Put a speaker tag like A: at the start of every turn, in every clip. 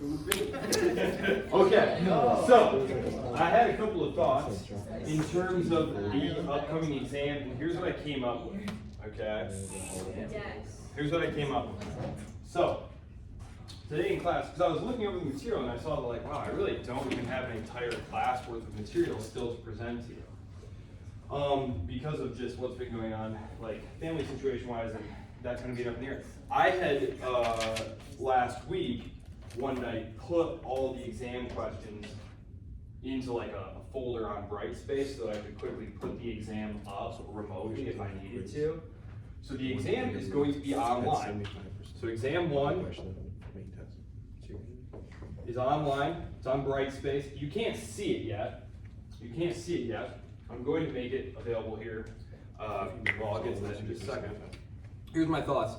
A: Okay, so I had a couple of thoughts in terms of the upcoming exam, and here's what I came up with. Okay? Here's what I came up with. So, today in class, because I was looking over the material and I saw that, like, wow, I really don't even have an entire class worth of material still to present to you. Because of just what's been going on, like family situation wise, and that's going to be up in the air. I had last week, one night, put all the exam questions into like a folder on Brightspace so that I could quickly put the exam up remotely if I needed to. So the exam is going to be online. So exam 1 is online. It's on Brightspace. You can't see it yet. I'm going to make it available here. Well, I'll get to that in just a second. Here's my thoughts.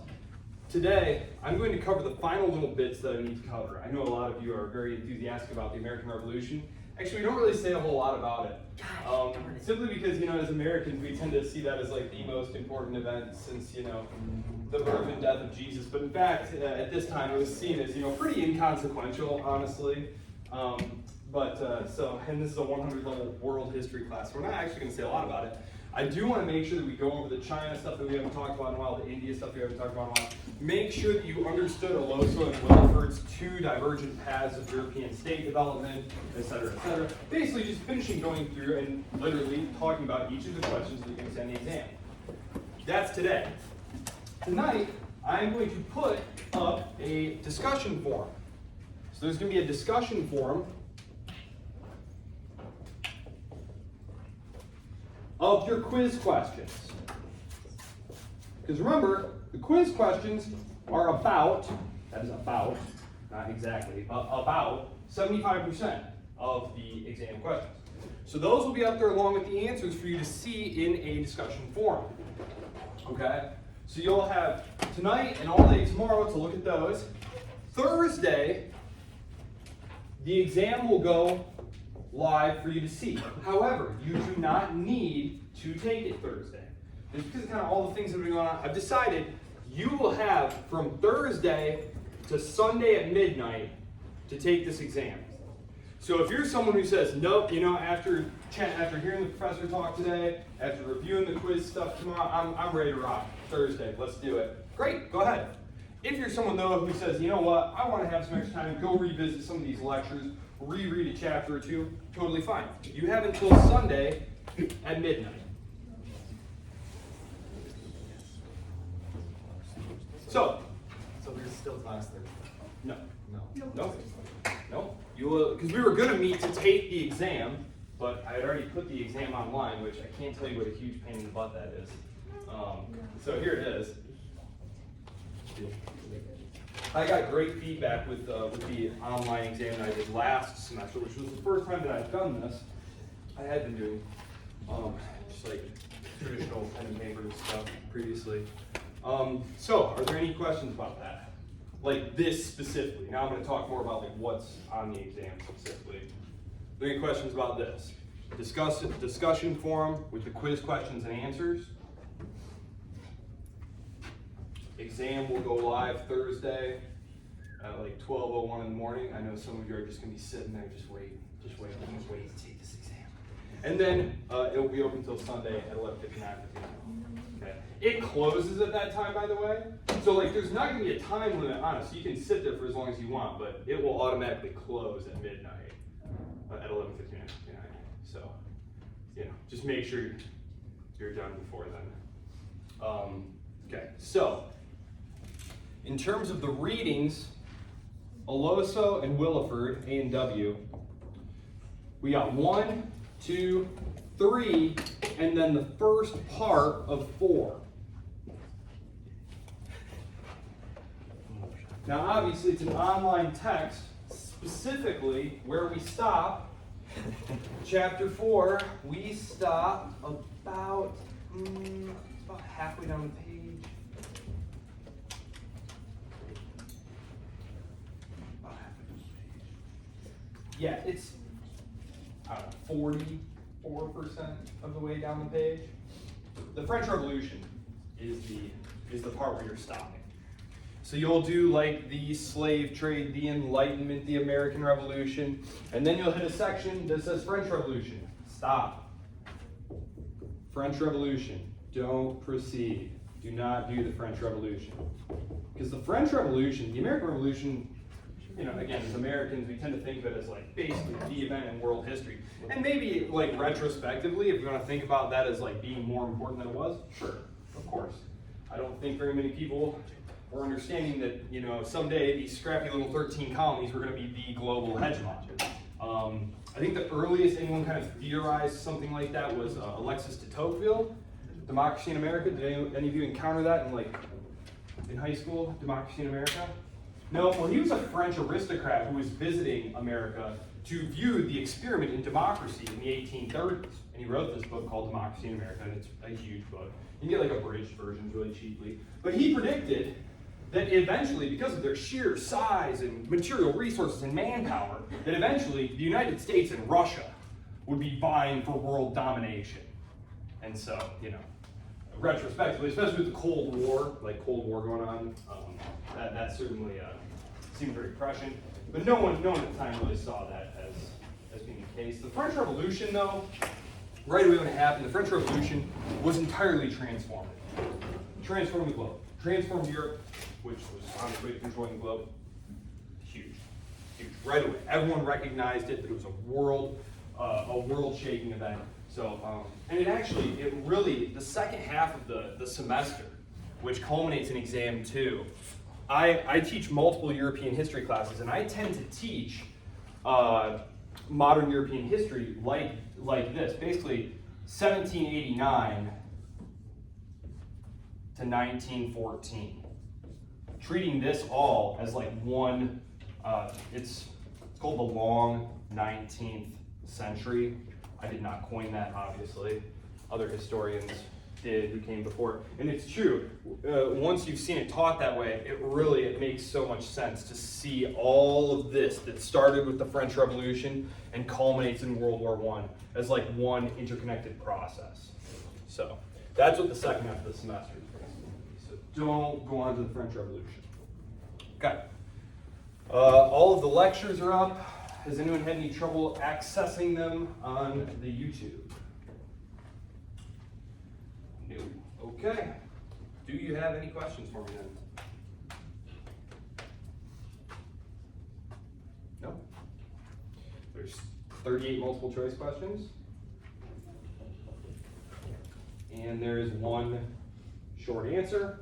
A: Today, I'm going to cover the final little bits that I need to cover. I know a lot of you are very enthusiastic about the American Revolution. Actually, we don't really say a whole lot about it. Simply because, as Americans, we tend to see that as like the most important event since, the birth and death of Jesus. But in fact, at this time, it was seen as, pretty inconsequential, honestly. And this is a 100 level world history class, so we're not actually going to say a lot about it. I do want to make sure that we go over the China stuff that we haven't talked about in a while, the India stuff we haven't talked about in a while. Make sure that you understood Oloso and Wilford's 2 divergent paths of European state development, et cetera, et cetera. Basically just finishing going through and literally talking about each of the questions that you're going to send the exam. That's today. Tonight, I'm going to put up a discussion forum. So there's going to be a discussion forum of your quiz questions. Because remember, the quiz questions are about, that is about, not exactly, about 75% of the exam questions. So those will be up there along with the answers for you to see in a discussion forum. Okay? So you'll have tonight and all day tomorrow to look at those. Thursday, the exam will go live for you to see. However, you do not need to take it Thursday. Just because of kind of all the things that have been going on, I've decided you will have from Thursday to Sunday at midnight to take this exam. So if you're someone who says, nope, after hearing the professor talk today, after reviewing the quiz stuff tomorrow, I'm ready to rock. Thursday, let's do it. Great, go ahead. If you're someone though who says, you know what, I want to have some extra time, go revisit some of these lectures, reread a chapter or two, totally fine. You have until Sunday at midnight. So
B: there's still class Thursday?
A: No. You will, because we were going to meet to take the exam, but I had already put the exam online, which I can't tell you what a huge pain in the butt that is. So here it is. I got great feedback with the online exam that I did last semester, which was the first time that I've done this. I had been doing just like traditional pen and paper stuff previously. So, are there any questions about that? Like this specifically. Now I'm going to talk more about like what's on the exam specifically. Are there any questions about this? Discussion forum with the quiz questions and answers. Exam will go live Thursday at like 12:01 in the morning. I know some of you are just going to be sitting there just waiting to take this exam. And then it will be open until Sunday at 11:59. Okay. It closes at that time, by the way. So like there's not going to be a time limit on it, so you can sit there for as long as you want, but it will automatically close at midnight at 11:59. So, just make sure you're done before then. Okay, so in terms of the readings, Oloso and Williford, A and W, we got 1, 2, 3, and then the first part of 4. Now obviously it's an online text, specifically where we stop. Chapter 4, we stop about halfway down the page. Yeah, it's 44% of the way down the page. The French Revolution is the part where you're stopping. So you'll do like the slave trade, the Enlightenment, the American Revolution, and then you'll hit a section that says French Revolution. Stop. French Revolution. Don't proceed. Do not do the French Revolution. Because the French Revolution, the American Revolution, you know, again, as Americans, we tend to think of it as like basically the event in world history. And maybe like retrospectively, if you want to think about that as like being more important than it was, sure, of course. I don't think very many people were understanding that, you know, someday these scrappy little 13 colonies were going to be the global hegemon. I think the earliest anyone kind of theorized something like that was Alexis de Tocqueville, Democracy in America. Did any of you encounter that in high school, Democracy in America? No, well, he was a French aristocrat who was visiting America to view the experiment in democracy in the 1830s. And he wrote this book called Democracy in America, and it's a huge book. You can get like a abridged version really cheaply. But he predicted that eventually, because of their sheer size and material resources and manpower, that eventually the United States and Russia would be vying for world domination. And so, you know, retrospectively, especially with the Cold War, like Cold War going on, that certainly seemed very prescient. But no one at the time really saw that as being the case. The French Revolution, though, right away when it happened, the French Revolution was entirely transformative. Transformed the globe. Transformed Europe, which was on its way to controlling the globe. Huge. Huge. Right away. Everyone recognized it, that it was a world-shaking event. So, and it really, the second half of the semester, which culminates in exam 2, I teach multiple European history classes, and I tend to teach modern European history like this, basically 1789 to 1914, treating this all as like one. It's called the long 19th century. I did not coin that, obviously. Other historians did who came before. And it's true. Once you've seen it taught that way, it makes so much sense to see all of this that started with the French Revolution and culminates in World War I as like one interconnected process. So that's what the second half of the semester is going to be. So don't go on to the French Revolution. Okay. All of the lectures are up. Has anyone had any trouble accessing them on the YouTube? No. Okay. Do you have any questions for me then? No? There's 38 multiple choice questions. And there is one short answer.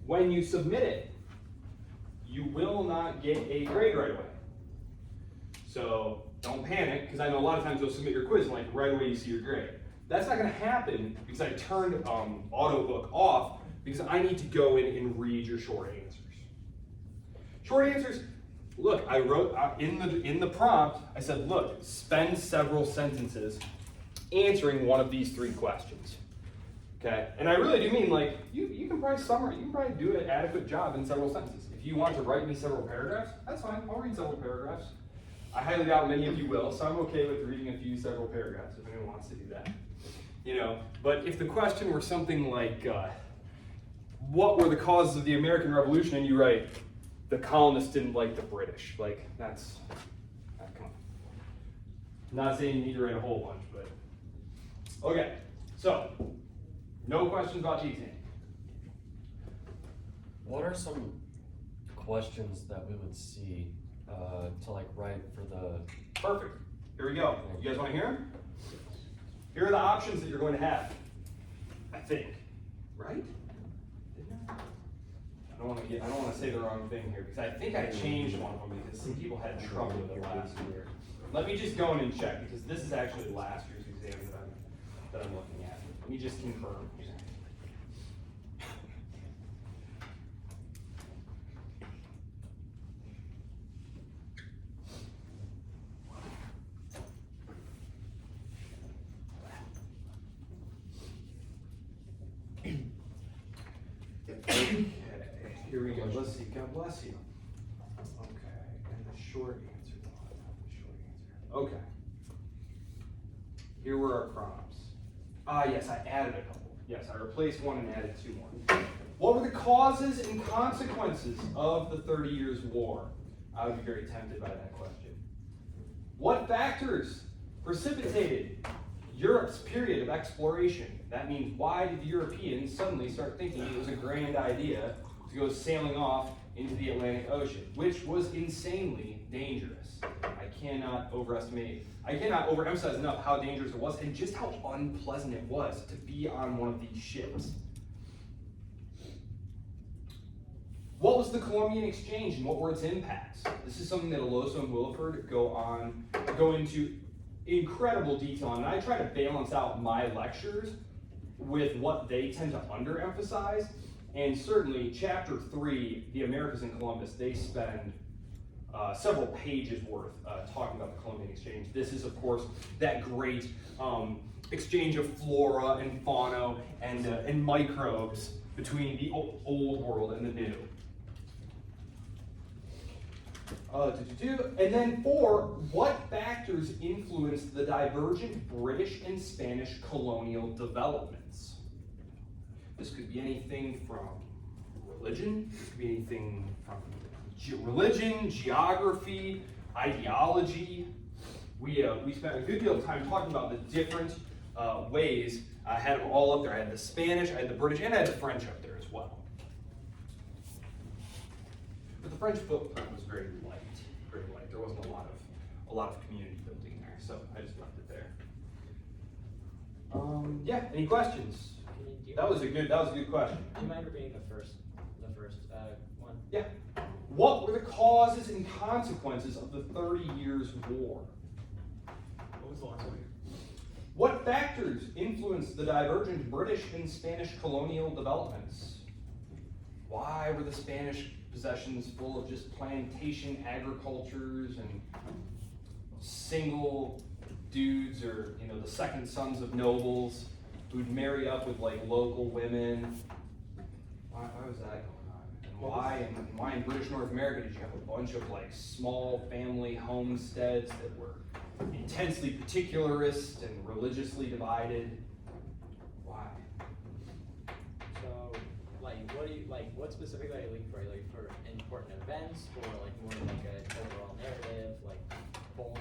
A: When you submit it, you will not get a grade right away. So don't panic, because I know a lot of times you'll submit your quiz and like right away you see your grade. That's not going to happen because I turned AutoBook off because I need to go in and read your short answers. Short answers, look, I wrote in the prompt, I said, look, spend several sentences answering one of these 3 questions. Okay? And I really do mean like, you can probably summarize, you can probably do an adequate job in several sentences. If you want to write me several paragraphs, that's fine, I'll read several paragraphs. I highly doubt many of you will, so I'm okay with reading several paragraphs if anyone wants to do that. You know, but if the question were something like, what were the causes of the American Revolution, and you write, the colonists didn't like the British, like come on. I'm not saying you need to write a whole bunch, but okay. So, no questions about the exam.
C: What are some questions that we would see to like write for the...
A: Perfect. Here we go. You guys want to hear them? Here are the options that you're going to have. I think, right? I don't want to say the wrong thing here because I think I changed one of them because some people had trouble with it last year. Let me just go in and check because this is actually last year's exam that I'm looking at. Let me just confirm. Okay, here we go. Let's see. God bless you. Okay, and the short answer. Okay. Here were our prompts. Yes, I added a couple. Yes, I replaced one and added 2 more. What were the causes and consequences of the 30 Years' War? I would be very tempted by that question. What factors precipitated Europe's period of exploration? That means, why did the Europeans suddenly start thinking it was a grand idea to go sailing off into the Atlantic Ocean, which was insanely dangerous? I cannot overemphasize enough how dangerous it was and just how unpleasant it was to be on one of these ships. What was the Columbian Exchange and what were its impacts? This is something that Aloso and Williford go into incredible detail on, and I try to balance out my lectures with what they tend to underemphasize. And certainly, chapter 3, the Americas in Columbus, they spend several pages worth talking about the Columbian Exchange. This is, of course, that great exchange of flora and fauna and microbes between the old world and the new. And then 4, what factors influenced the divergent British and Spanish colonial developments? This could be anything from religion, this could be anything from religion, geography, ideology. We spent a good deal of time talking about the different ways. I had them all up there. I had the Spanish, I had the British, and I had the French up there as well. But the French footprint was very light. There wasn't a lot of community building there, so I just left it there. Yeah. Any questions? That was a good question.
B: Do you mind repeating the first one?
A: Yeah. What were the causes and consequences of the 30 Years' War?
B: What was the last one?
A: What factors influenced the divergent British and Spanish colonial developments? Why were the Spanish possessions full of just plantation agricultures and single dudes, or the second sons of nobles who'd marry up with like local women? Why was that going on? And why in British North America did you have a bunch of like small family homesteads that were intensely particularist and religiously divided? Why?
B: So, what specifically are you looking for? Are you looking for important events, or like more like an overall narrative, like both?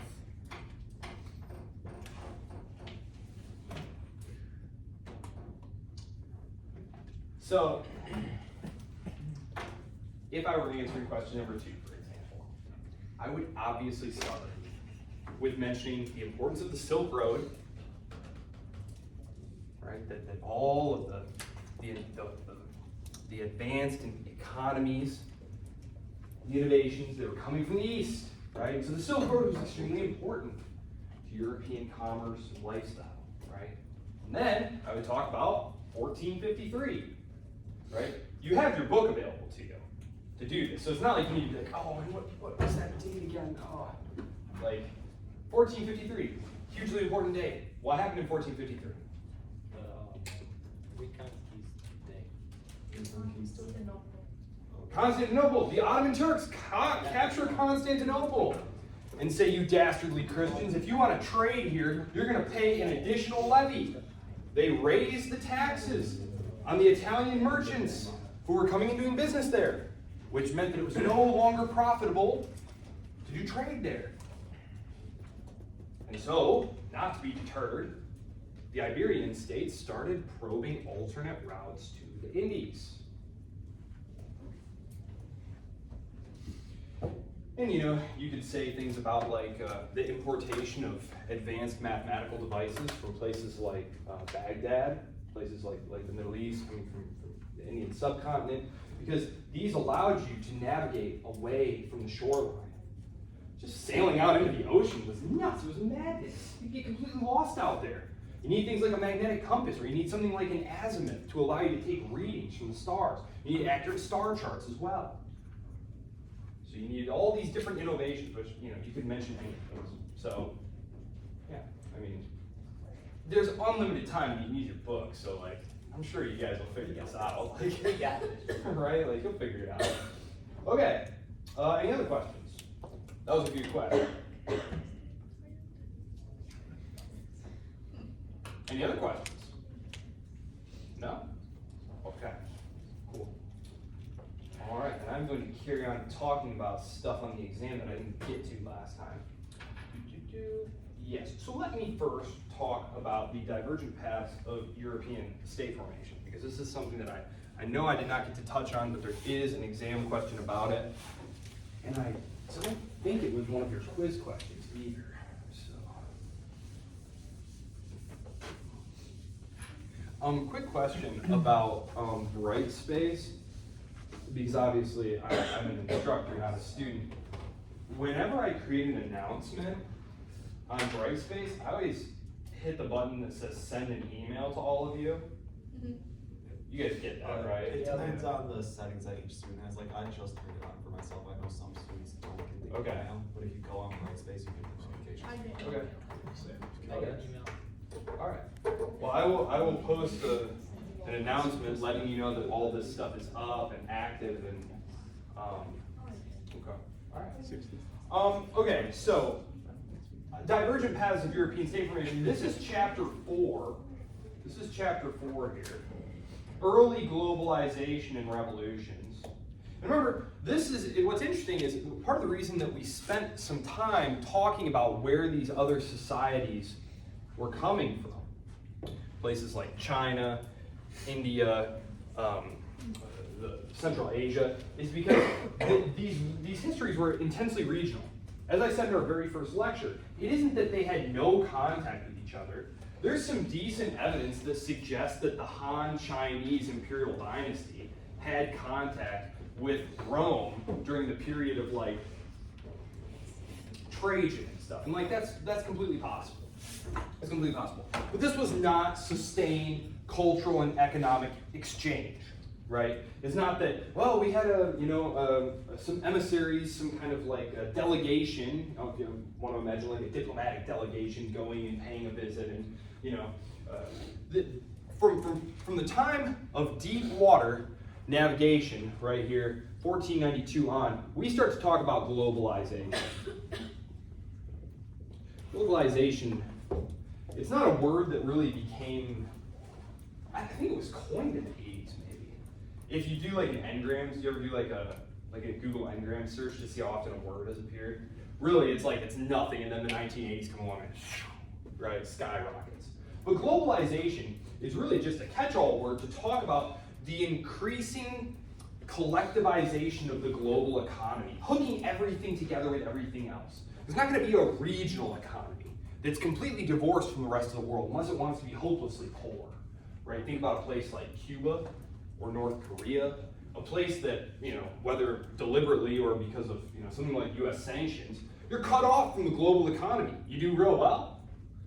A: So, if I were answering question number 2, for example, I would obviously start with mentioning the importance of the Silk Road, right? That all of the advanced economies, the innovations that were coming from the East, right? So the Silk Road was extremely important to European commerce and lifestyle, right? And then I would talk about 1453, right? You have your book available to you to do this. So it's not like you need to be like, oh, and what was that date again? Oh, like 1453, hugely important date. What happened in 1453? Constantinople. The Ottoman Turks capture Constantinople and say, you dastardly Christians, if you want to trade here, you're going to pay an additional levy. They raised the taxes on the Italian merchants who were coming and doing business there, which meant that it was no longer profitable to do trade there. And so, not to be deterred, the Iberian states started probing alternate routes to the Indies. And you could say things about like the importation of advanced mathematical devices from places like Baghdad, places like the Middle East, coming from the Indian subcontinent, because these allowed you to navigate away from the shoreline. Just sailing out into the ocean was nuts. It was madness. You'd get completely lost out there. You need things like a magnetic compass, or you need something like an azimuth to allow you to take readings from the stars. You need accurate star charts as well. So you need all these different innovations, which you could mention anything. So, yeah, I mean, there's unlimited time you need your book. So like, I'm sure you guys will figure this out. Like,
B: Yeah.
A: right? Like you'll figure it out. Okay. Any other questions? That was a good question. Any other questions? No? Okay. Cool. talking about stuff on the exam that I didn't get to last time. Yes, so let me first talk about the divergent paths of European state formation, because this is something that I know I did not get to touch on, but there is an exam question about it. And I don't think it was one of your quiz questions either. Quick question about bright space, because obviously I'm an instructor, not a student. Whenever I create an announcement on bright space, I always hit the button that says send an email to all of you. You guys get that, right?
D: It depends on the settings that each student has. Like, I just turned it on for myself. I know some students don't get the email, but if you go on Brightspace, you get notifications.
E: I didn't.
A: Okay.
B: I got an email.
A: All right. Well, I will post an announcement letting you know that all this stuff is up and active and okay. All right. Okay. So divergent paths of European state formation. This is chapter 4. This is chapter 4 here. Early globalization and revolutions. And remember, this is what's interesting is part of the reason that we spent some time talking about where these other societies were coming from. Places like China, India, Central Asia, is because these histories were intensely regional. As I said in our very first lecture, it isn't that they had no contact with each other. There's some decent evidence that suggests that the Han Chinese imperial dynasty had contact with Rome during the period of like Trajan and stuff. And like that's completely possible. That's completely possible. But this was not sustained cultural and economic exchange, right? It's not that, well, we had some emissaries, some kind of like a delegation. I don't know if you want to imagine like a diplomatic delegation going and paying a visit, and from the time of deep water navigation, right here, 1492 on, we start to talk about globalization. Globalization, it's not a word that really became, I think it was coined in the 80s maybe. If you do like an engrams, you ever do like a Google engram search to see how often a word has appeared? Really, it's like it's nothing, and then the 1980s come along and right, skyrockets. But globalization is really just a catch-all word to talk about the increasing collectivization of the global economy, hooking everything together with everything else. There's not going to be a regional economy that's completely divorced from the rest of the world unless it wants to be hopelessly poor, right? Think about a place like Cuba or North Korea, a place that, whether deliberately or because of, something like US sanctions, you're cut off from the global economy. You do real well?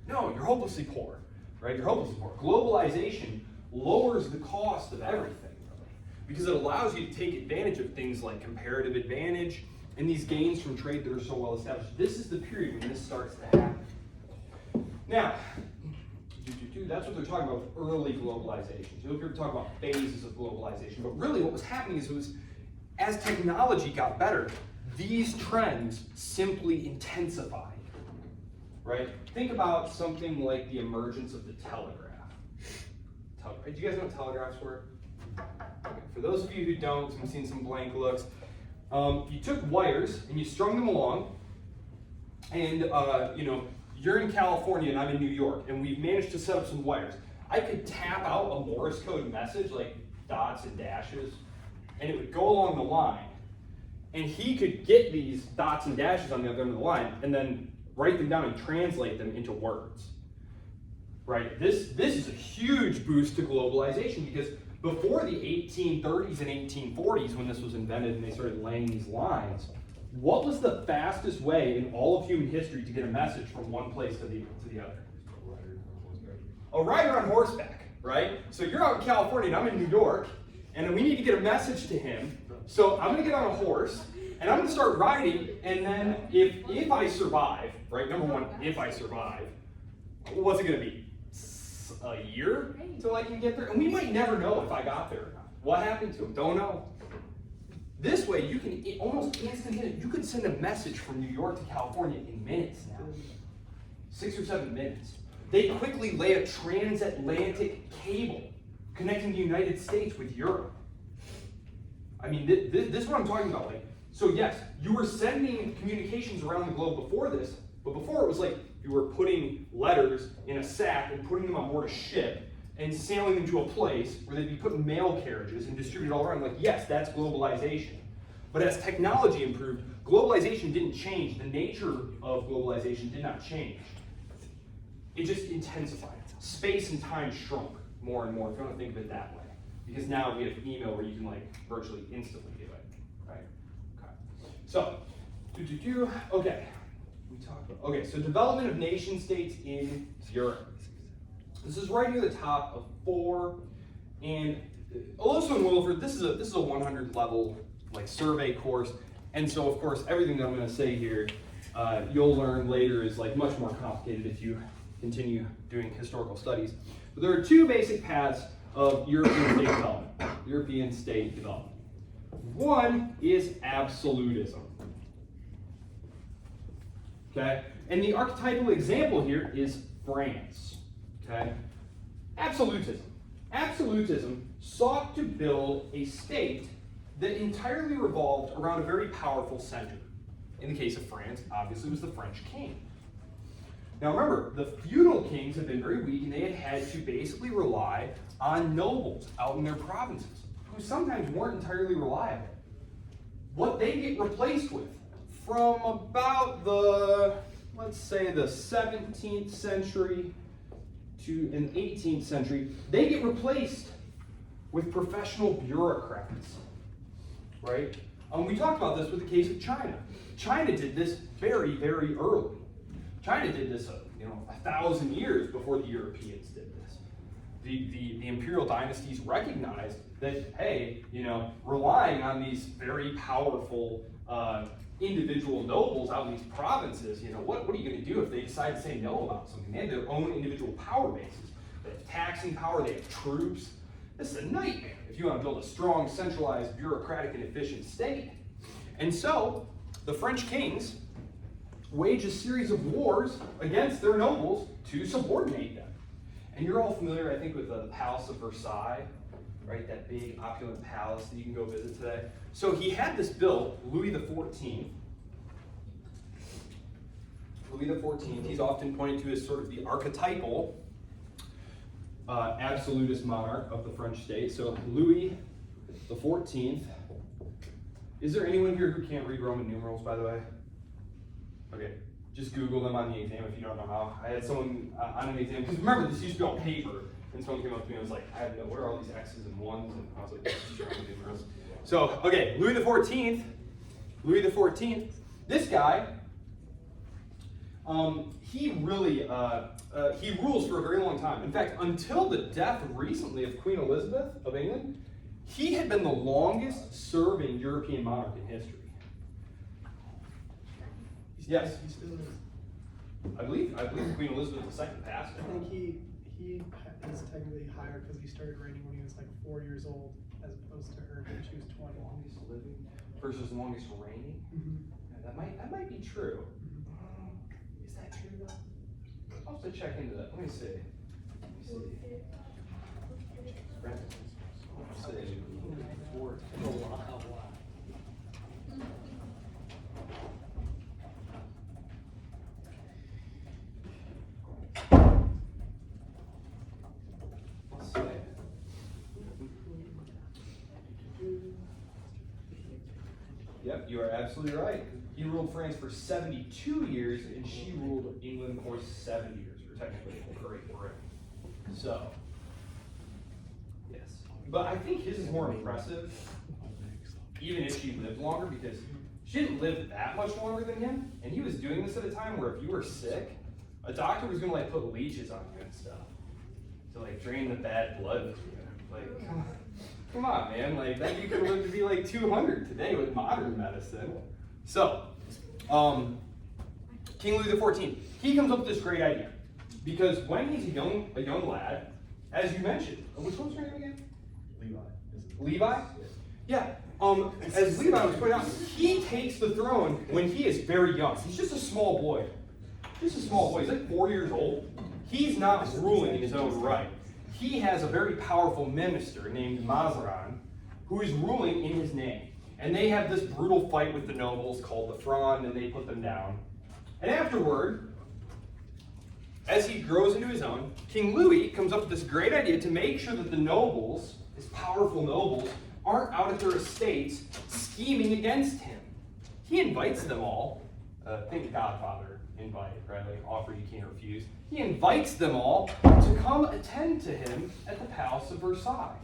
A: No, you're hopelessly poor, right? You're hopelessly poor. Globalization lowers the cost of everything, really, because it allows you to take advantage of things like comparative advantage and these gains from trade that are so well established. This is the period when this starts to happen. Now, that's what they're talking about with early globalization. So you'll hear talk about phases of globalization, but really what was happening is as technology got better, these trends simply intensified, right? Think about something like the emergence of the telegraph. Do you guys know what telegraphs were? Okay. For those of you who don't, I'm seeing some blank looks. You took wires and you strung them along, and you're in California and I'm in New York, and we've managed to set up some wires. I could tap out a Morse code message like dots and dashes, and it would go along the line, and he could get these dots and dashes on the other end of the line and then write them down and translate them into words. Right? This is a huge boost to globalization, because before the 1830s and 1840s, when this was invented and they started laying these lines, what was the fastest way in all of human history to get a message from one place to the other? A rider on horseback, right? So you're out in California and I'm in New York, and we need to get a message to him. So I'm going to get on a horse, and I'm going to start riding, and then if I survive, right, number one, if I survive, what's it going to be? A year till I can get there? And we might never know if I got there or not. What happened to him? Don't know. This way, you can almost instantaneously, you could send a message from New York to California in minutes now. 6 or 7 minutes. They quickly lay a transatlantic cable connecting the United States with Europe. I mean, this is what I'm talking about. Like, So yes, you were sending communications around the globe before this, but before it was like you were putting letters in a sack and putting them on board a ship and sailing them to a place where they'd be put in mail carriages and distributed all around. Like, yes, that's globalization. But as technology improved, globalization didn't change. The nature of globalization did not change. It just intensified. Space and time shrunk more and more, if you want to think of it that way. Because now we have email where you can like virtually instantly do it, right? Okay. So, okay. We talked about, okay, so development of nation states in Europe. This is right near the top of 4, and Olympus and Wilford, this is a 100 level like survey course, and so of course everything that I'm going to say here you'll learn later is like much more complicated if you continue doing historical studies. But there are 2 basic paths of European state development. European state development. One is absolutism. Okay, and the archetypal example here is France. Okay, absolutism. Absolutism sought to build a state that entirely revolved around a very powerful center. In the case of France, obviously, it was the French king. Now remember, the feudal kings had been very weak, and they had had to basically rely on nobles out in their provinces, who sometimes weren't entirely reliable. What they get replaced with from about the, let's say, the 17th century to an 18th century, they get replaced with professional bureaucrats, right? We talked about this with the case of China. China did this very, very early. China did this, 1,000 years before the Europeans did this. The imperial dynasties recognized that, hey, relying on these very powerful individual nobles out in these provinces, what are you going to do if they decide to say no about something? They have their own individual power bases. They have taxing power, they have troops. This is a nightmare if you want to build a strong, centralized, bureaucratic, and efficient state. And so, the French kings wage a series of wars against their nobles to subordinate them. And you're all familiar, I think, with the Palace of Versailles, right? That big, opulent palace that you can go visit today. So he had this built, Louis XIV. Louis XIV, he's often pointed to as sort of the archetypal absolutist monarch of the French state. So Louis XIV. Is there anyone here who can't read Roman numerals, by the way? Okay, just Google them on the exam if you don't know how. I had someone on an exam, because remember, this used to be on paper, and someone came up to me and was like, I have no, what are all these X's and 1s? And I was like, this is Roman numerals. So, okay, Louis XIV, this guy, he really, he rules for a very long time. In fact, until the death recently of Queen Elizabeth of England, he had been the longest serving European monarch in history. Yes?
E: He still is.
A: I believe Queen Elizabeth II passed
E: I
A: him.
E: think he is technically higher because he started reigning when he was like 4 years old, as opposed to her when she was 20.
A: Longest living versus longest reigning?
E: Mm-hmm.
A: Yeah, that might be true. Is that true though? I'll have to check into that. Let me see. Yep, you are absolutely right. He ruled France for 72 years, and she ruled England for 7 years, or technically Great Britain. So, yes. But I think his is more impressive, even if she lived longer, because she didn't live that much longer than him, and he was doing this at a time where if you were sick, a doctor was gonna put leeches on you and stuff to drain the bad blood through you. Come on, man. That you could live to be 200 today with modern medicine. So, King Louis XIV, he comes up with this great idea. Because when he's a young lad, as you mentioned, which one's your name again? Levi? Yeah. As Levi was pointing out, he takes the throne when he is very young. He's just a small boy. He's 4 years old. He's not ruling in his own right. He has a very powerful minister named Mazarin who is ruling in his name. And they have this brutal fight with the nobles called the Fronde, and they put them down. And afterward, as he grows into his own, King Louis comes up with this great idea to make sure that the nobles, his powerful nobles, aren't out at their estates scheming against him. He invites them all. Think Godfather invite, right? Like offer you can't refuse. He invites them all to come attend to him at the Palace of Versailles.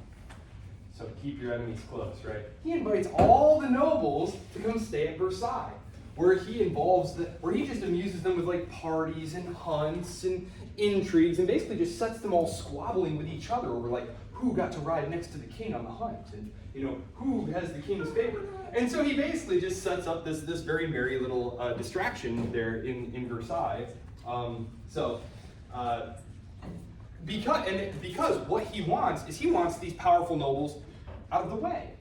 A: So keep your enemies close, right? He invites all the nobles to come stay at Versailles, where he just amuses them with like parties and hunts and intrigues, and basically just sets them all squabbling with each other over like who got to ride next to the king on the hunt, and who has the king's favor. And so he basically just sets up this very merry little distraction there in Versailles. Because what he wants is these powerful nobles out of the way.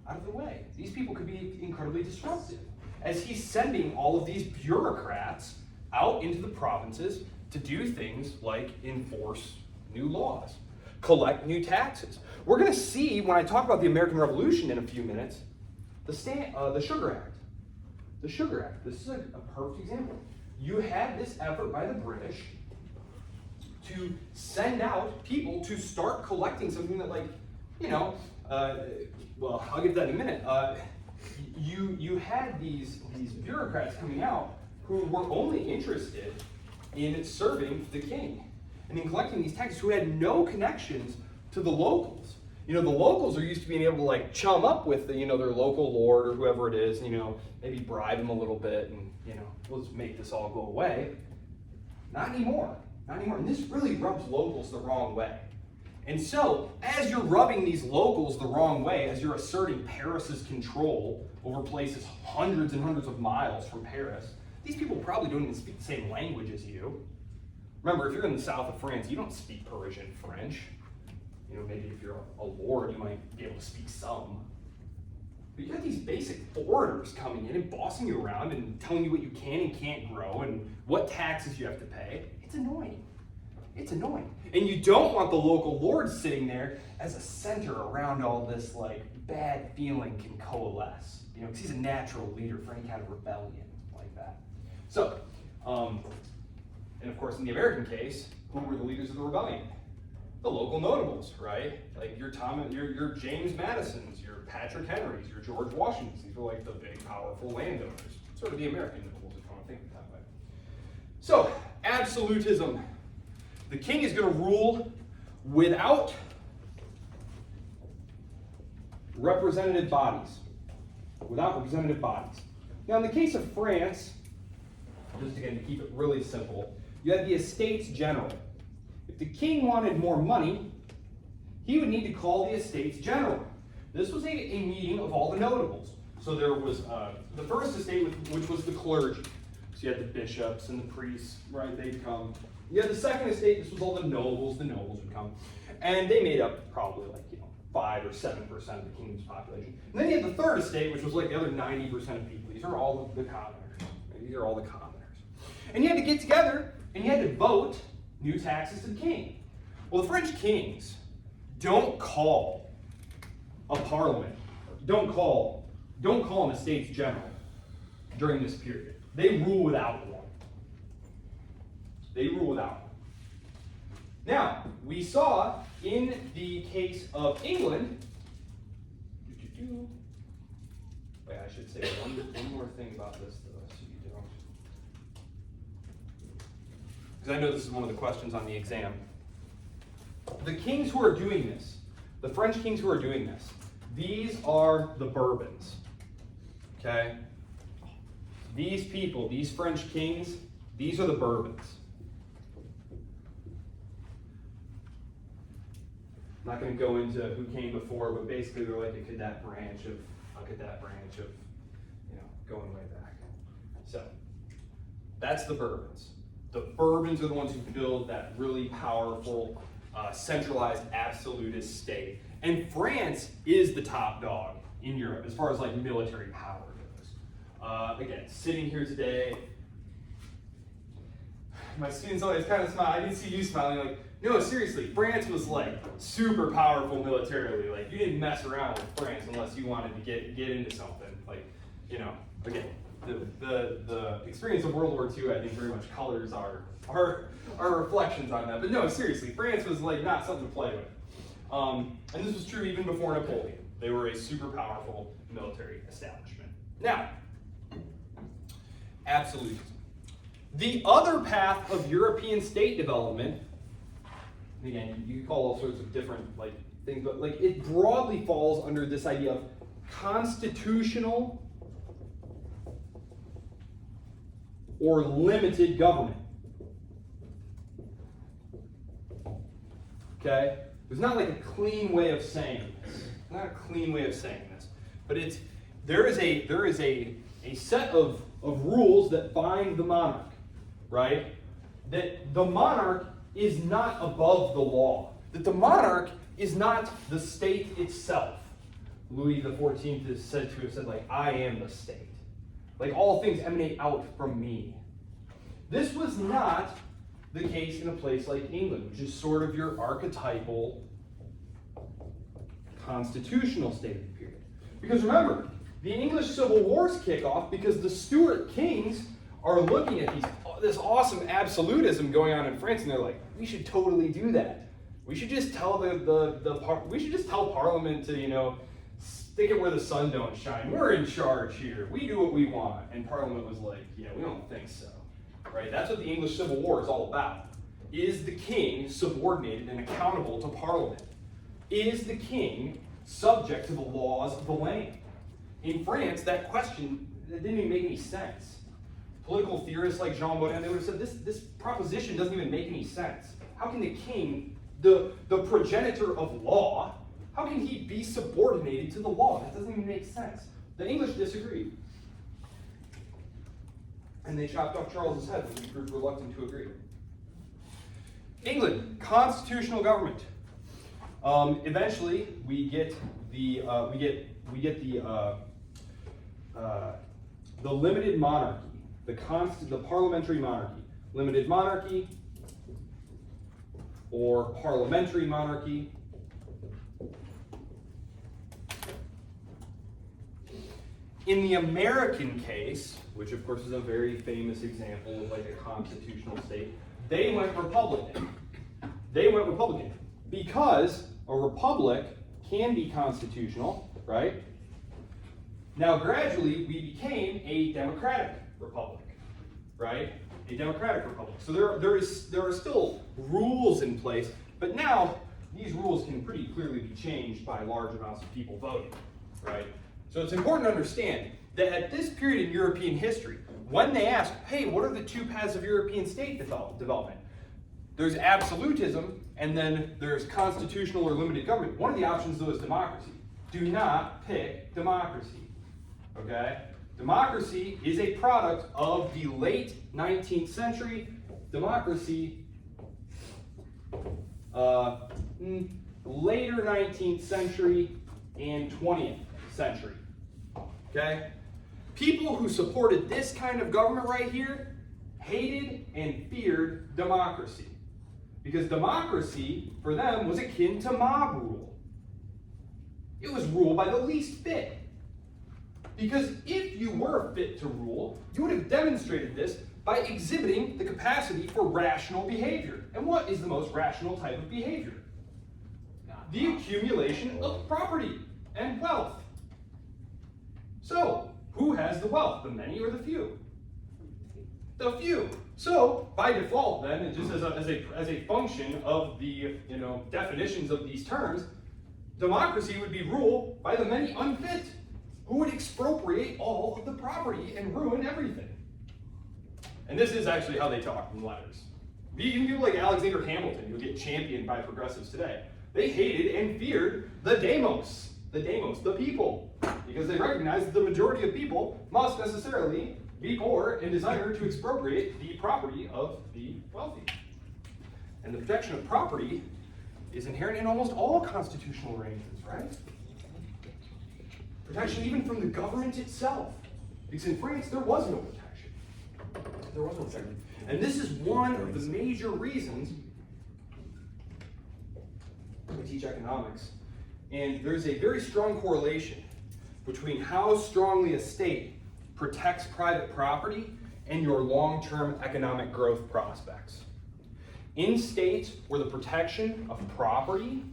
A: Out of the way. These people could be incredibly disruptive. As he's sending all of these bureaucrats out into the provinces to do things like enforce new laws, collect new taxes. We're going to see, when I talk about the American Revolution in a few minutes, the Sugar Act. The Sugar Act. This is a perfect example. You had this effort by the British to send out people to start collecting something that, well, I'll get that in a minute. You had these bureaucrats coming out who were only interested in serving the king and in collecting these taxes, who had no connections to the locals. The locals are used to being able to like chum up with their local lord or whoever it is, maybe bribe him a little bit and, we'll just make this all go away. Not anymore. Not anymore. And this really rubs locals the wrong way. And so, as you're rubbing these locals the wrong way, as you're asserting Paris's control over places hundreds and hundreds of miles from Paris, these people probably don't even speak the same language as you. Remember, if you're in the south of France, you don't speak Parisian French. Maybe if you're a lord, you might be able to speak some. But you got these basic foreigners coming in and bossing you around and telling you what you can and can't grow and what taxes you have to pay. It's annoying. It's annoying. And you don't want the local lord sitting there as a center around all this bad feeling can coalesce. Because he's a natural leader for any kind of rebellion like that. So, and of course in the American case, who were the leaders of the rebellion? The local notables, right? Like your James Madisons, your Patrick Henrys, your George Washingtons. These were the big, powerful landowners. Sort of the American nobles, if you want to think of it that way. So, absolutism. The king is going to rule without representative bodies. Without representative bodies. Now, in the case of France, just again to keep it really simple, you had the Estates General. If the king wanted more money, he would need to call the Estates General. This was a meeting of all the notables. So there was the first estate, which was the clergy. So you had the bishops and the priests, right? They'd come. You had the second estate. This was all the nobles. The nobles would come, and they made up probably 5 or 7% of the kingdom's population. And then you had the third estate, which was the other 90% of people. These are all the commoners. Right? These are all the commoners. And you had to get together and you had to vote new taxes to the king. Well, the French kings don't call a parliament, don't call an Estates General during this period. They rule without one. They rule without one. Now, we saw in the case of England, wait, I should say one more thing about this though, so you don't. Because I know this is one of the questions on the exam. The kings who are doing this, the French kings who are doing this, these are the Bourbons. Okay? These people, these French kings, these are the Bourbons. I'm not going to go into who came before, but basically they're like a cadet branch of going way back. So that's the Bourbons. The Bourbons are the ones who build that really powerful, centralized, absolutist state. And France is the top dog in Europe as far as military power goes. Again, sitting here today, my students always kind of smile. I didn't see you smiling. Like, no, seriously, France was like super powerful militarily. Like, you didn't mess around with France unless you wanted to get into something. Like, you know, again, the experience of World War II, I think, very much colors our reflections on that. But no, seriously, France was like not something to play with. And this was true even before Napoleon. They were a super powerful military establishment. Now, absolutism. The other path of European state development, again, you can call all sorts of different like things, but like it broadly falls under this idea of constitutional or limited government. Okay? There's not like a clean way of saying this. Not a clean way of saying this. But there is a set of rules that bind the monarch, right? That the monarch is not above the law. That the monarch is not the state itself. Louis XIV is said to have said, like, I am the state. Like, all things emanate out from me. This was not the case in a place like England, which is sort of your archetypal constitutional state of the period. Because remember, the English Civil Wars kick off because the Stuart kings are looking at this awesome absolutism going on in France, and they're like, we should totally do that. We should just tell we should just tell Parliament to, you know, stick it where the sun don't shine. We're in charge here. We do what we want. And Parliament was like, yeah, we don't think so. Right? That's what the English Civil War is all about. Is the king subordinated and accountable to Parliament? Is the king subject to the laws of the land? In France, that question didn't even make any sense. Political theorists like Jean Baudin, they would have said, this proposition doesn't even make any sense. How can the king, the progenitor of law, how can he be subordinated to the law? That doesn't even make sense. The English disagreed. And they chopped off Charles's head when he proved reluctant to agree. England, constitutional government. Eventually, we get the limited monarchy, the parliamentary monarchy, limited monarchy, or parliamentary monarchy. In the American case, which of course is a very famous example of like a constitutional state, they went Republican. They went Republican because a republic can be constitutional, right? Now gradually we became a democratic republic, right? A democratic republic. So there are still rules in place, but now these rules can pretty clearly be changed by large amounts of people voting, right? So it's important to understand that at this period in European history, when they ask, hey, what are the two paths of European state development? There's absolutism, and then there's constitutional or limited government. One of the options, though, is democracy. Do not pick democracy, okay? Democracy is a product of the late 19th century. Democracy, later 19th century and 20th century. Okay? People who supported this kind of government right here hated and feared democracy. Because democracy, for them, was akin to mob rule. It was ruled by the least fit. Because if you were fit to rule, you would have demonstrated this by exhibiting the capacity for rational behavior. And what is the most rational type of behavior? The accumulation of property and wealth. So, who has the wealth, the many or the few? The few. So, by default, then, and just as a function of the definitions of these terms, democracy would be ruled by the many unfit, who would expropriate all of the property and ruin everything. And this is actually how they talk in letters. Even people like Alexander Hamilton, who get championed by progressives today, they hated and feared the demos, the people, because they recognized that the majority of people must necessarily be poor and desire to expropriate the property of the wealthy. And the protection of property is inherent in almost all constitutional arrangements, right? Protection even from the government itself. Because in France, there was no protection. there was one second. And this is one of the major reasons I teach economics. And there's a very strong correlation between how strongly a state protects private property and your long-term economic growth prospects. In states where the protection of property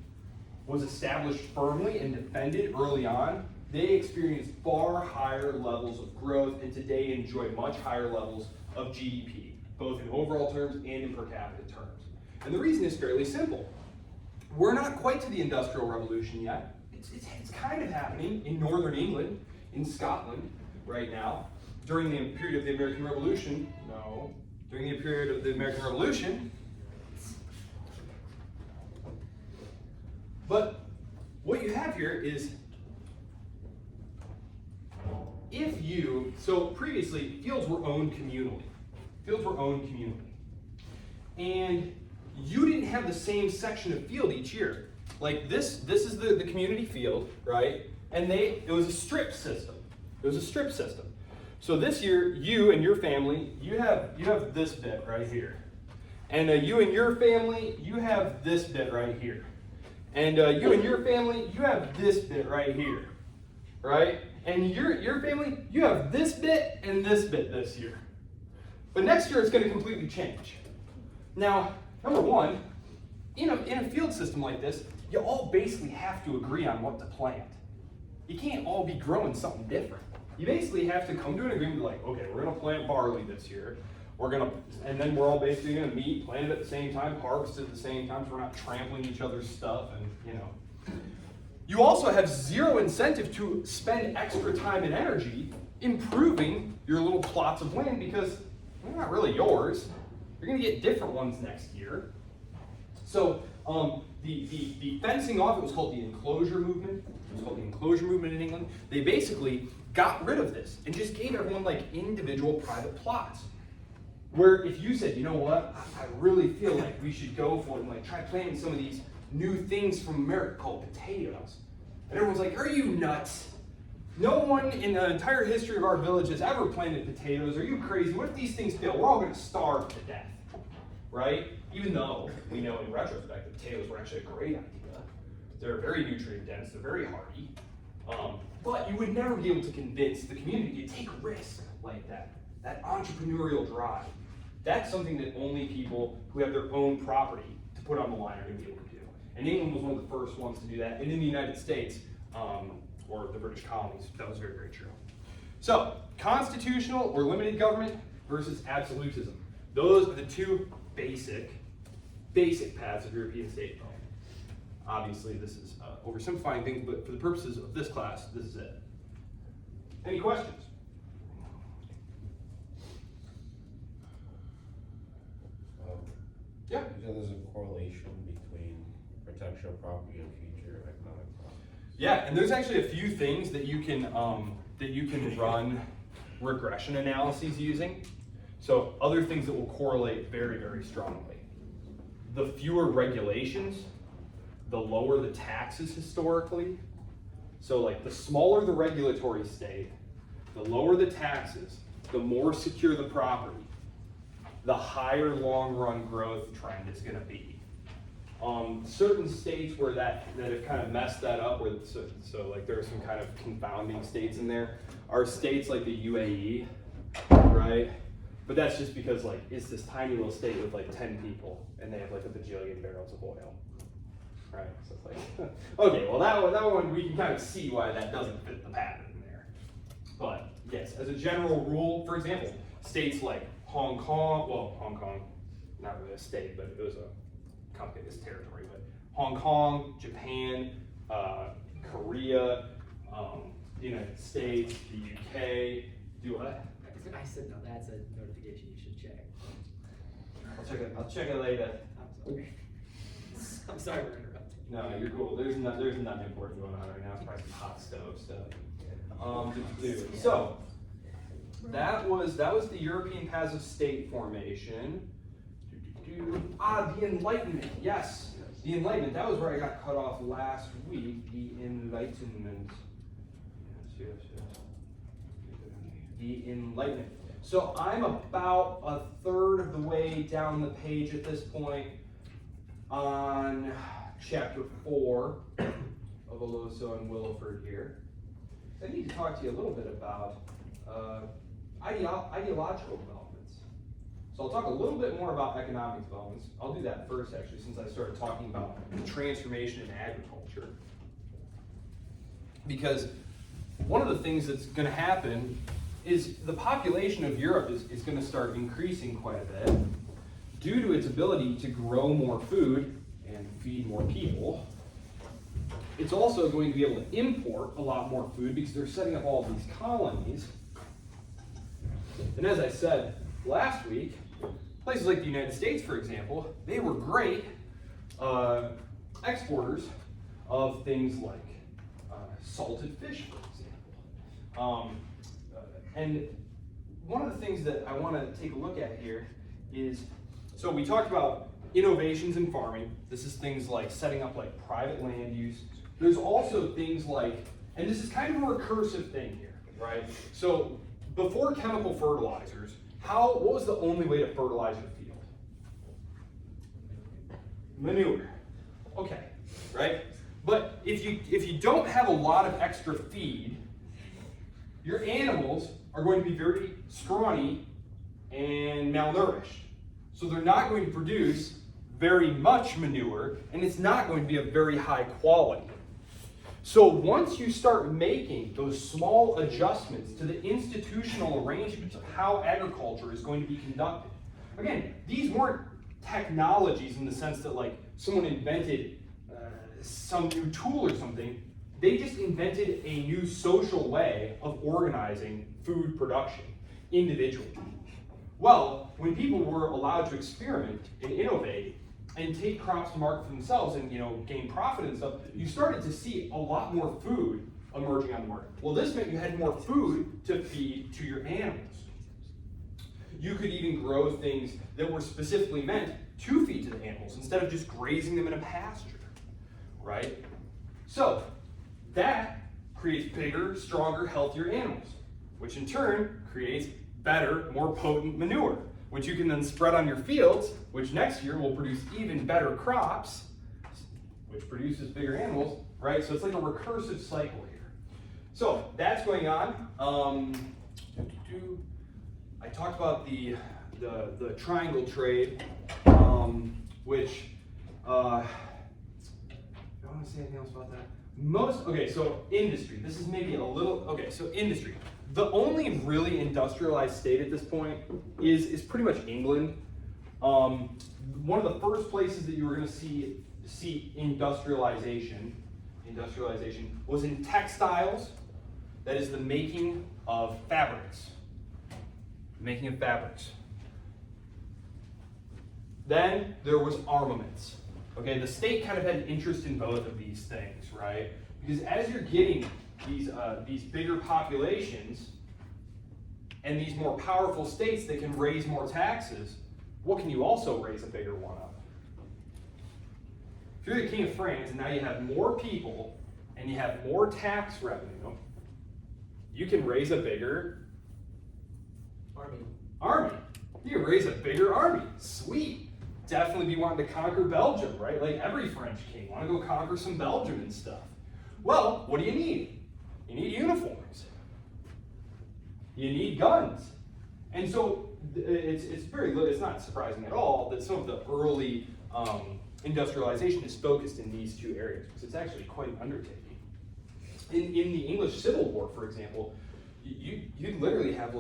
A: was established firmly and defended early on, they experienced far higher levels of growth and today enjoy much higher levels of GDP, both in overall terms and in per capita terms. And the reason is fairly simple. We're not quite to the Industrial Revolution yet. It's kind of happening in Northern England, in Scotland right now. During the period of the American Revolution, during the period of the American Revolution. But what you have here is, so previously, fields were owned communally. Fields were owned communally. And you didn't have the same section of field each year. Like this is the community field, right? And it was a strip system. It was a strip system. So this year, you and your family, you have this bit right here. And you and your family, you have this bit right here. And you and your family, you have this bit right here, right? And your family, you have this bit and this bit this year. But next year, it's going to completely change. Now, number one, in a field system like this, you all basically have to agree on what to plant. You can't all be growing something different. You basically have to come to an agreement like, okay, we're going to plant barley this year. And then we're all basically going to meet, plant it at the same time, harvest it at the same time, so we're not trampling each other's stuff, and You also have zero incentive to spend extra time and energy improving your little plots of land because they're not really yours. You're going to get different ones next year. So the fencing off, it was called the enclosure movement. It was called the enclosure movement in England. They basically got rid of this and just gave everyone like individual private plots. Where if you said, you know what, I really feel like we should go for it and like try planting some of these new things from America called potatoes. And everyone's like, are you nuts? No one in the entire history of our village has ever planted potatoes. Are you crazy? What if these things fail? We're all going to starve to death, right? Even though we know in retrospect that potatoes were actually a great idea. They're very nutrient dense, they're very hardy. But you would never be able to convince the community to take a risk like that entrepreneurial drive. That's something that only people who have their own property to put on the line are going to be able to do. And England was one of the first ones to do that. And in the United States, or the British colonies, that was very, very true. So, constitutional or limited government versus absolutism. Those are the two basic paths of European state building. Obviously, this is oversimplifying things, but for the purposes of this class, this is it. Any questions? Yeah.
F: You said there's a correlation between protection of property and future economic growth.
A: Yeah, and there's actually a few things that you can run regression analyses using. So other things that will correlate very, very strongly. The fewer regulations, the lower the taxes historically. So like the smaller the regulatory state, the lower the taxes, the more secure the property, the higher long-run growth trend is going to be. Certain states where that have kind of messed that up, where so like there are some kind of confounding states in there, are states like the UAE, right? But that's just because like it's this tiny little state with like 10 people, and they have like a bajillion barrels of oil, right? So it's like, okay, well that one we can kind of see why that doesn't fit the pattern there. But yes, as a general rule, for example, states like Hong Kong, not really a state, but it was a complicated territory, but Hong Kong, Japan, Korea, the United States, the UK, do what?
B: I said no, that's a notification you should check.
A: I'll check it later.
B: I'm sorry for interrupting.
A: No, you're cool. There's nothing important going on right now. It's probably some hot stove stuff. So that was the European paths of state formation. The Enlightenment. Yes, the Enlightenment. That was where I got cut off last week. The Enlightenment. Yes. The Enlightenment. So I'm about a third of the way down the page at this point on chapter 4 of Oloso and Willowford here. I need to talk to you a little bit about ideological developments. So I'll talk a little bit more about economic developments. I'll do that first, actually, since I started talking about the transformation in agriculture. Because one of the things that's going to happen is the population of Europe is going to start increasing quite a bit due to its ability to grow more food and feed more people. It's also going to be able to import a lot more food because they're setting up all of these colonies. And as I said last week, places like the United States, for example, they were great exporters of things like salted fish, for example. And one of the things that I want to take a look at here is, so we talked about innovations in farming. This is things like setting up like private land use. There's also things like, and this is kind of a recursive thing here, right? So before chemical fertilizers, what was the only way to fertilize your field? Manure. Okay, right? But if you don't have a lot of extra feed, your animals are going to be very scrawny and malnourished. So they're not going to produce very much manure, and it's not going to be of very high quality. So once you start making those small adjustments to the institutional arrangements of how agriculture is going to be conducted, again, these weren't technologies in the sense that like someone invented some new tool or something. They just invented a new social way of organizing food production individually. Well, when people were allowed to experiment and innovate and take crops to market for themselves and gain profit and stuff, you started to see a lot more food emerging on the market. Well, this meant you had more food to feed to your animals. You could even grow things that were specifically meant to feed to the animals instead of just grazing them in a pasture, right? So that creates bigger, stronger, healthier animals, which in turn creates better, more potent manure, which you can then spread on your fields, which next year will produce even better crops, which produces bigger animals, right? So it's like a recursive cycle here. So that's going on. I talked about the triangle trade, which I don't want to say anything else about that. Okay, so industry. This is maybe a little, okay, so industry. The only really industrialized state at this point is pretty much England. One of the first places that you were going to see industrialization was in textiles. That is the making of fabrics. Then there was armaments. Okay, the state kind of had an interest in both of these things, right? Because as you're getting these bigger populations and these more powerful states that can raise more taxes, what can you also raise a bigger one of? If you're the king of France and now you have more people and you have more tax revenue, you can raise a bigger army. You can raise a bigger army. Sweet. Definitely be wanting to conquer Belgium, right? Like every French king, want to go conquer some Belgium and stuff. Well, what do you need? You need uniforms. You need guns. And so it's not surprising at all that some of the early industrialization is focused in these two areas, because it's actually quite an undertaking. In the English Civil War, for example, you'd literally have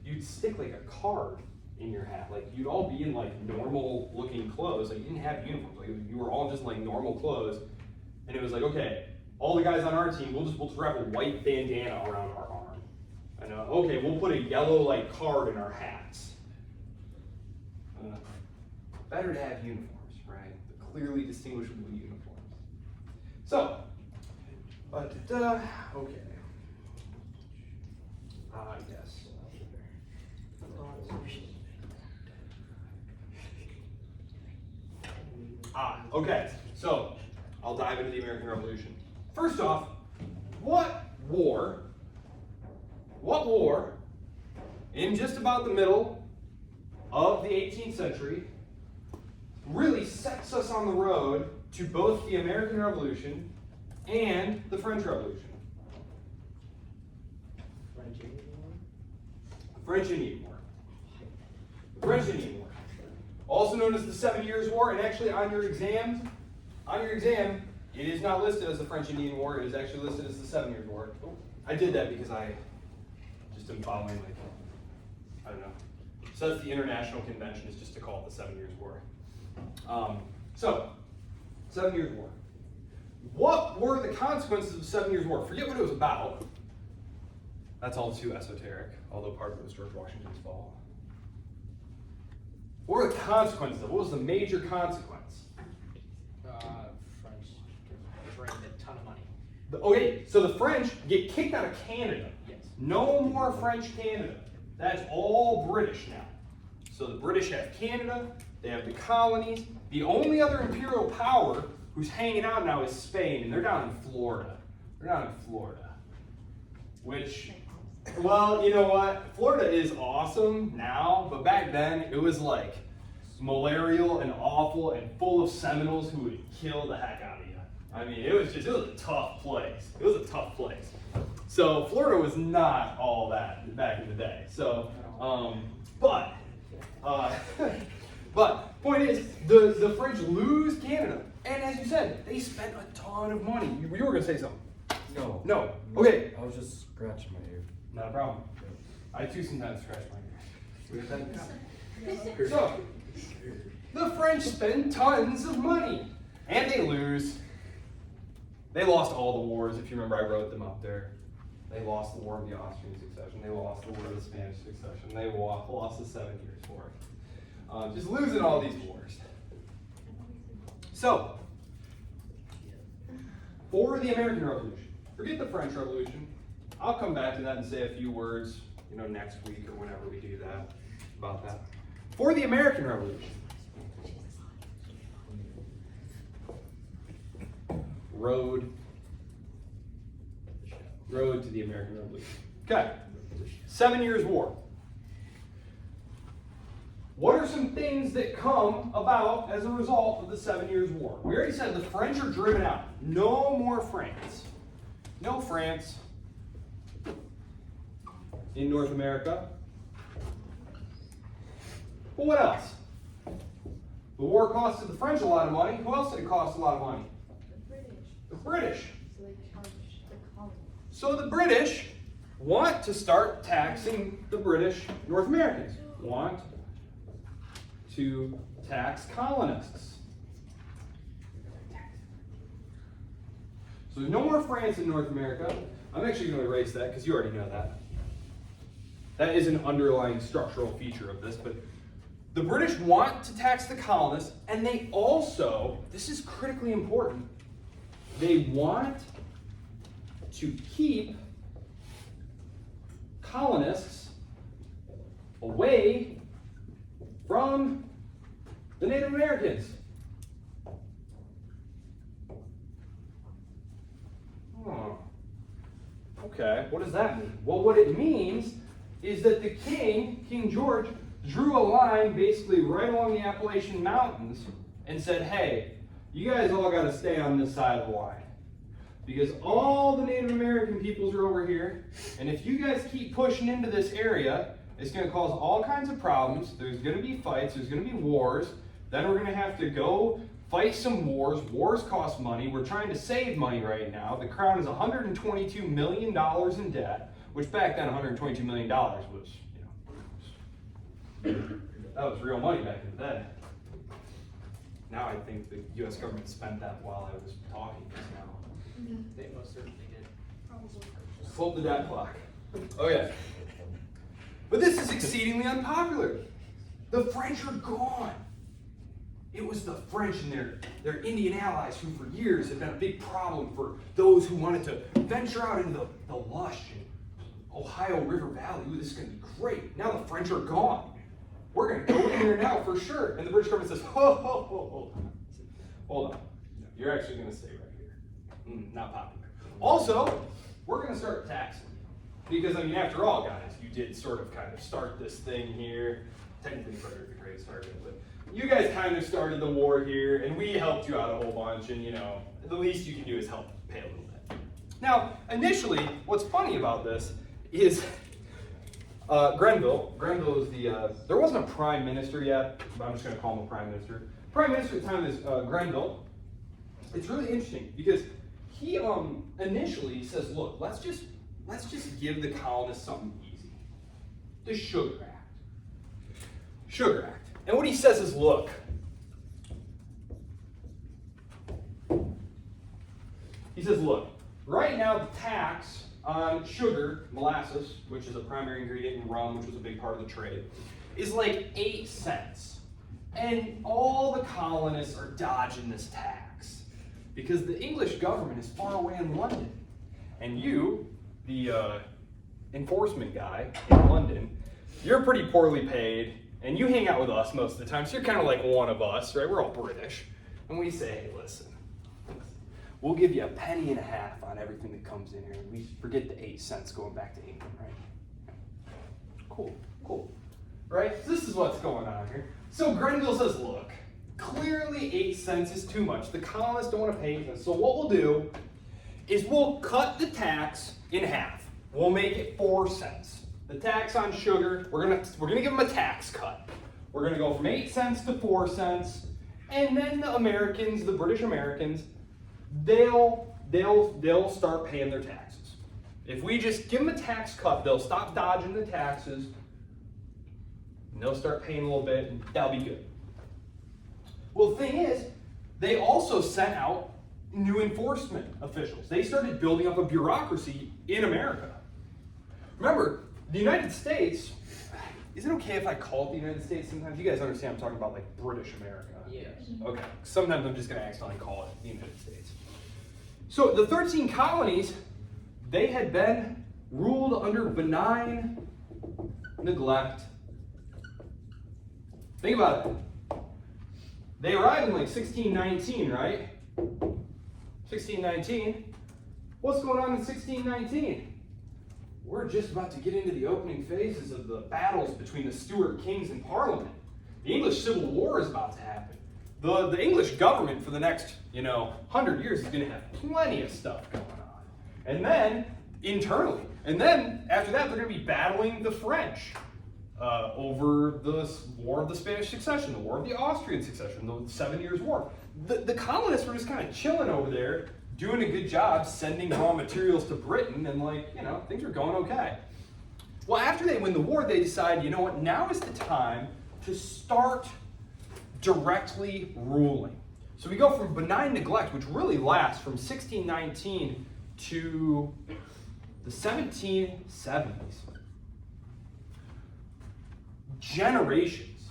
A: you'd stick like a card in your hat. Like you'd all be in like normal looking clothes. Like you didn't have uniforms. Like you were all just like normal clothes. And it was like, okay, all the guys on our team, we'll just wrap a white bandana around our arm. And okay, we'll put a yellow like card in our hats. Better to have uniforms, right? The clearly distinguishable uniforms. So, okay. Yes. Okay, so I'll dive into the American Revolution. First off, what war in just about the middle of the 18th century, really sets us on the road to both the American Revolution and the French Revolution. The French Indian War. The French Indian War. Also known as the 7 Years' War, and actually on your exam, it is not listed as the French Indian War, it is actually listed as the 7 Years' War. I did that because I just am following, like, I don't know. So that's the international convention, is just to call it the 7 Years' War. So, 7 Years' War. What were the consequences of the 7 Years' War? Forget what it was about. That's all too esoteric, although part of it was George Washington's fall. What were the consequences of it? What was the major consequence?
B: French drained a ton of money.
A: Okay, so the French get kicked out of Canada.
B: Yes.
A: No more French Canada. That's all British now. So the British have Canada, they have the colonies. The only other imperial power who's hanging out now is Spain, and they're down in Florida. Which, well, you know what? Florida is awesome now, but back then it was like malarial and awful and full of Seminoles who would kill the heck out of you. I mean, it was a tough place. So Florida was not all that back in the day. So, but point is, the French lose Canada. And as you said, they spent a ton of money. You were going to say something. No. Okay.
C: I was just scratching my ear.
A: Not a problem. I too sometimes scratch my ear. So, the French spend tons of money. And they lose. They lost all the wars. If you remember, I wrote them up there. They lost the War of the Austrian Succession. They lost the War of the Spanish Succession. They lost the 7 Years' War. Just losing all these wars. So, for the American Revolution, forget the French Revolution. I'll come back to that and say a few words, next week or whenever we do that, about that. For the American Revolution, road to the American Revolution. Okay, 7 Years' War. What are some things that come about as a result of the 7 Years' War? We already said the French are driven out. No more France. No France in North America. But what else? The war costed the French a lot of money. Who else did it cost a lot of money? The British.
G: So they charged the colonies.
A: So the British want to start taxing the British North Americans. Want to tax colonists. So there's no more France in North America. I'm actually going to erase that because you already know that. That is an underlying structural feature of this, but the British want to tax the colonists, and they also, this is critically important, they want to keep colonists away from the Native Americans. Oh. Okay, what does that mean? Well, what it means is that the King George, drew a line basically right along the Appalachian Mountains and said, hey, you guys all got to stay on this side of the line. Because all the Native American peoples are over here, and if you guys keep pushing into this area, it's going to cause all kinds of problems. There's going to be fights, there's going to be wars. Then we're going to have to go fight some wars. Wars cost money. We're trying to save money right now. The crown is $122 million in debt, which back then $122 million was, that was real money back in the day. Now I think the U.S. government spent that while I was talking just now.
B: They most certainly did.
A: Pulled the debt clock. Okay. But this is exceedingly unpopular. The French are gone. It was the French and their Indian allies who for years had been a big problem for those who wanted to venture out into the lush Ohio River Valley. Ooh, this is going to be great. Now the French are gone. We're going to go in there now for sure. And the British government says, hold on. You're actually going to stay right here. Not popular. Also, we're going to start taxing you. Because, I mean, after all, guys, you did sort of kind of start this thing here. Technically, Frederick the Great started it, but you guys kind of started the war here, and we helped you out a whole bunch, and, you know, the least you can do is help pay a little bit. Now, initially, what's funny about this is Grenville is the, there wasn't a prime minister yet, but I'm just going to call him a prime minister. Prime minister at the time is Grenville. It's really interesting because he initially says, look, let's just give the colonists something easy. The Sugar Act. Sugar Act. And what he says is, look, he says, look, right now the tax on sugar, molasses, which is a primary ingredient in rum, which was a big part of the trade, is like 8 cents. And all the colonists are dodging this tax because the English government is far away in London. And you, the enforcement guy in London, you're pretty poorly paid, and you hang out with us most of the time, so you're kind of like one of us, right? We're all British. And we say, hey, listen, we'll give you 1.50 pennies on everything that comes in here. We forget the 8 cents going back to England, right? Cool. Right? So this is what's going on here. So Grenville says, look, clearly 8 cents is too much. The colonists don't want to pay 8 cents. So what we'll do is we'll cut the tax in half. We'll make it 4 cents. The tax on sugar, we're gonna give them a tax cut. We're gonna go from 8 cents to 4 cents, and then the Americans, the British Americans, they'll start paying their taxes. If we just give them a tax cut, they'll stop dodging the taxes, and they'll start paying a little bit, and that'll be good. Well, the thing is, they also sent out new enforcement officials. They started building up a bureaucracy in America. Remember, the United States, is it okay if I call it the United States sometimes? You guys understand I'm talking about like British America.
B: Yes.
A: Okay, sometimes I'm just gonna accidentally call it the United States. So the 13 colonies, they had been ruled under benign neglect. Think about it. They arrived in like 1619, right? 1619. What's going on in 1619? We're just about to get into the opening phases of the battles between the Stuart kings and Parliament. The English Civil War is about to happen. The English government for the next, 100 years is going to have plenty of stuff going on. And then, internally. And then, after that, they're going to be battling the French over the War of the Spanish Succession, the War of the Austrian Succession, the 7 Years' War. The colonists were just kind of chilling over there, doing a good job sending raw materials to Britain, and things were going okay. Well, after they win the war, they decide, you know what, now is the time to start directly ruling. So we go from benign neglect, which really lasts from 1619 to the 1770s. Generations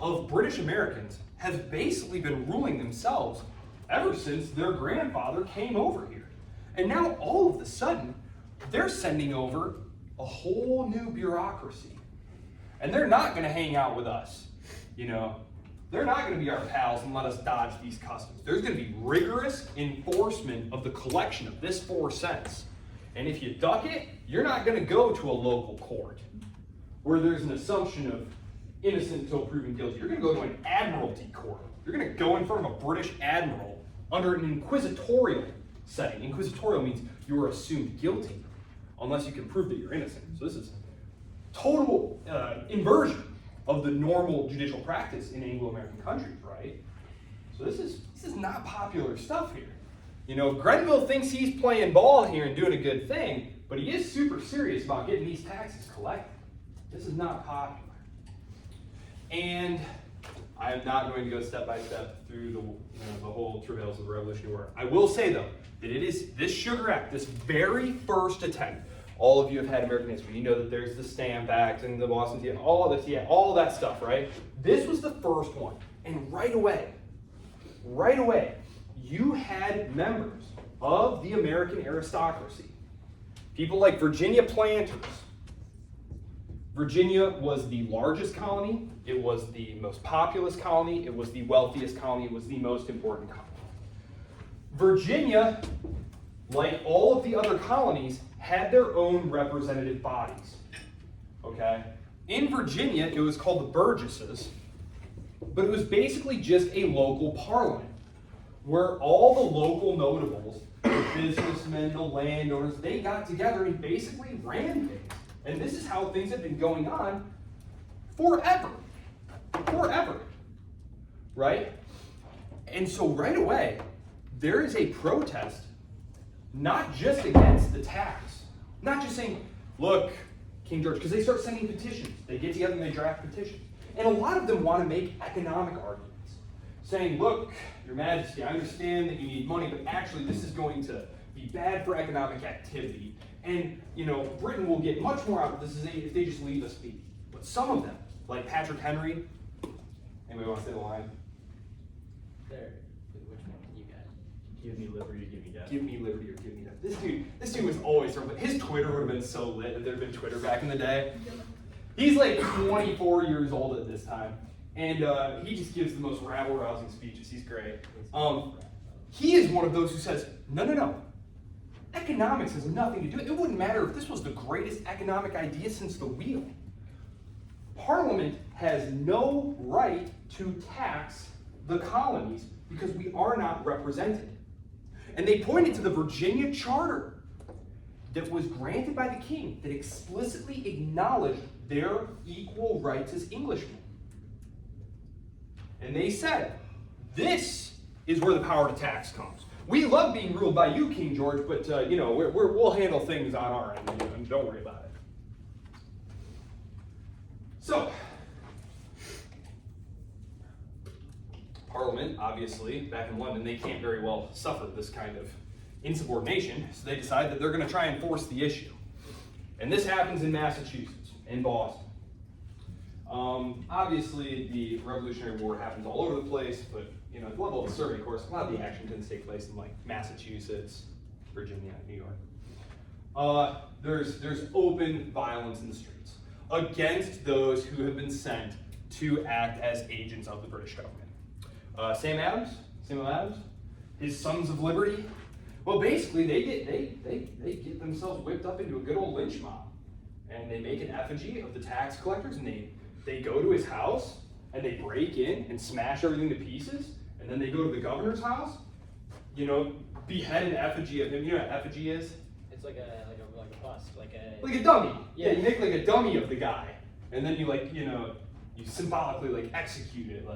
A: of British Americans have basically been ruling themselves ever since their grandfather came over here. And now all of a sudden, they're sending over a whole new bureaucracy. And they're not going to hang out with us. They're not going to be our pals and let us dodge these customs. There's going to be rigorous enforcement of the collection of this 4 cents. And if you duck it, you're not going to go to a local court where there's an assumption of innocent until proven guilty. You're going to go to an admiralty court. You're going to go in front of a British admiral under an inquisitorial setting. Inquisitorial means you are assumed guilty unless you can prove that you're innocent. So this is total inversion of the normal judicial practice in Anglo-American countries, right? So this is not popular stuff here. Grenville thinks he's playing ball here and doing a good thing, but he is super serious about getting these taxes collected. This is not popular. And I am not going to go step by step through the whole travails of the Revolutionary War. I will say though, that it is this Sugar Act, this very first attempt. All of you have had American history. You know that there's the Stamp Act and the Boston Tea, all that stuff, right? This was the first one. And right away, you had members of the American aristocracy. People like Virginia planters. Virginia was the largest colony. It was the most populous colony. It was the wealthiest colony. It was the most important colony. Virginia like all of the other colonies, had their own representative bodies. Okay? In Virginia, it was called the Burgesses, but it was basically just a local parliament where all the local notables, the businessmen, the landowners, they got together and basically ran things. And this is how things have been going on forever. Forever. Right? And so right away, there is a protest, not just against the tax, not just saying, look, King George, because they start sending petitions. They get together and they draft petitions. And a lot of them want to make economic arguments, saying, look, Your Majesty, I understand that you need money, but actually this is going to be bad for economic activity. And, Britain will get much more out of this if they just leave us be. But some of them, like Patrick Henry, anybody want to say the line?
B: There, which one you got?
D: Give me liberty, give me death.
A: Give me liberty or give me death. This dude was always from, his Twitter would have been so lit if there had been Twitter back in the day. He's like 24 years old at this time, and he just gives the most rabble-rousing speeches. He's great. He is one of those who says, no. Economics has nothing to do with it. It wouldn't matter if this was the greatest economic idea since the wheel. Parliament has no right to tax the colonies because we are not represented. And they pointed to the Virginia Charter that was granted by the king that explicitly acknowledged their equal rights as Englishmen. And they said, this is where the power to tax comes. We love being ruled by you, King George, but we'll handle things on our end, and don't worry about it. So, Parliament, obviously, back in London, they can't very well suffer this kind of insubordination, so they decide that they're going to try and force the issue. And this happens in Massachusetts, in Boston. Obviously, the Revolutionary War happens all over the place, but at the level of the survey course, a lot of the action tends to take place in like Massachusetts, Virginia, New York. There's open violence in the streets against those who have been sent to act as agents of the British government. Samuel Adams, his Sons of Liberty. Well, basically, they get themselves whipped up into a good old lynch mob, and they make an effigy of the tax collectors, and they go to his house, and they break in and smash everything to pieces, and then they go to the governor's house, behead an effigy of him. You know what effigy is?
B: It's like a bust, like
A: a dummy.
B: Yeah.
A: You make like a dummy of the guy, and then you you symbolically execute it,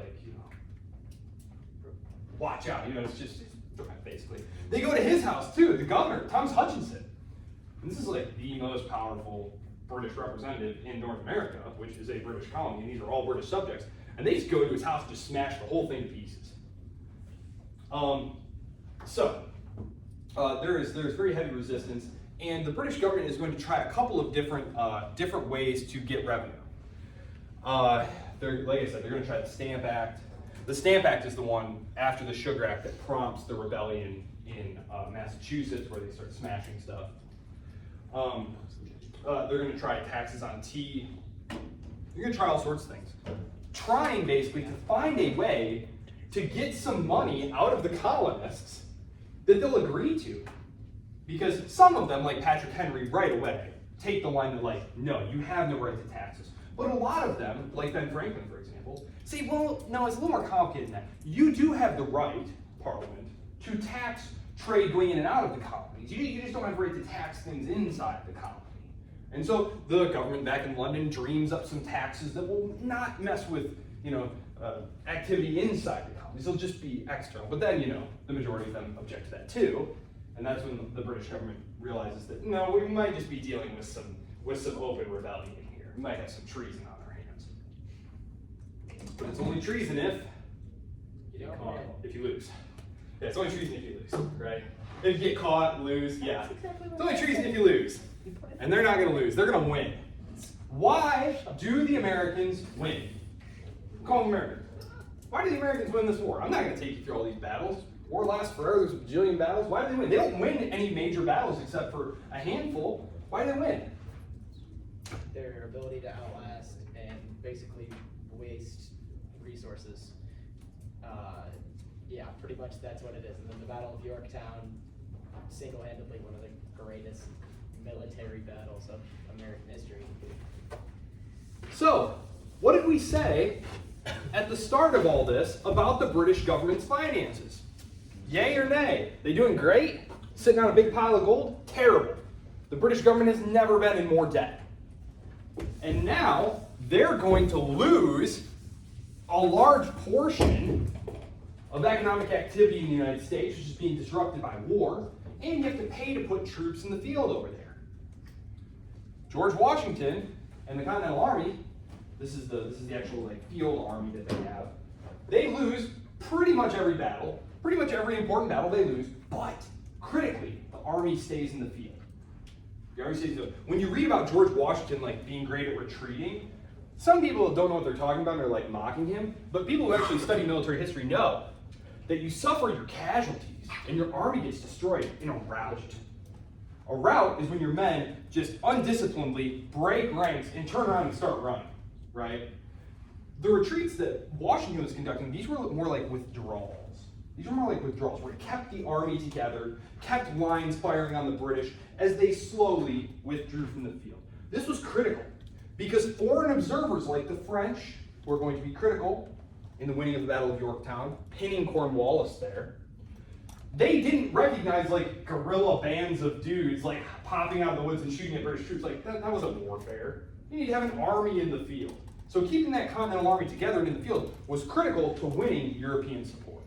A: watch out. It's just basically. They go to his house too, the governor, Thomas Hutchinson. And this is like the most powerful British representative in North America, which is a British colony, and these are all British subjects. And they just go to his house and just smash the whole thing to pieces. There's very heavy resistance, and the British government is going to try a couple of different ways to get revenue. Like I said, they're going to try the Stamp Act. The Stamp Act is the one after the Sugar Act that prompts the rebellion in Massachusetts, where they start smashing stuff. They're going to try taxes on tea. They're going to try all sorts of things, trying basically to find a way to get some money out of the colonists that they'll agree to. Because some of them, like Patrick Henry, right away, take the line that no, you have no right to taxes. But a lot of them, like Ben Franklin, for example, say, well, no, it's a little more complicated than that. You do have the right, Parliament, to tax trade going in and out of the colonies. You just don't have the right to tax things inside the colony. And so the government back in London dreams up some taxes that will not mess with, activity inside the colonies. They'll just be external. But then, the majority of them object to that too. And that's when the British government realizes that, no, we might just be dealing with some open rebellion here. We might have some treason on our hands. But it's only treason if you lose. Yeah, it's only treason if you lose, right? If you get caught, lose, yeah. It's only treason if you lose. And they're not going to lose. They're going to win. Why do the Americans win? Call them Americans. Why do the Americans win this war? I'm not going to take you through all these battles. War lasts forever. There's a bajillion battles. Why do they win? They don't win any major battles except for a handful. Why do they win?
B: Their ability to outlast and basically waste resources. Pretty much that's what it is. And then the Battle of Yorktown, single-handedly one of the greatest military battles of American history.
A: So, what did we say at the start of all this about the British government's finances? Yay or nay? They doing great? Sitting on a big pile of gold? Terrible. The British government has never been in more debt. And now they're going to lose a large portion of economic activity in the United States, which is being disrupted by war, and you have to pay to put troops in the field over there. George Washington and the Continental Army, this is the actual field army that they have. They lose pretty much every battle, pretty much every important battle they lose, but critically, the army stays in the field. The army stays in the field. When you read about George Washington being great at retreating, some people don't know what they're talking about and they're mocking him, but people who actually study military history know that you suffer your casualties and your army gets destroyed in a rout. A rout is when your men just undisciplinedly break ranks and turn around and start running, right? The retreats that Washington was conducting, these were more like withdrawals. These were more like withdrawals where it kept the army together, kept lines firing on the British as they slowly withdrew from the field. This was critical because foreign observers like the French were going to be critical in the winning of the Battle of Yorktown, pinning Cornwallis there. They didn't recognize guerrilla bands of dudes popping out of the woods and shooting at British troops. That wasn't warfare. You need to have an army in the field. So keeping that Continental Army together and in the field was critical to winning European support.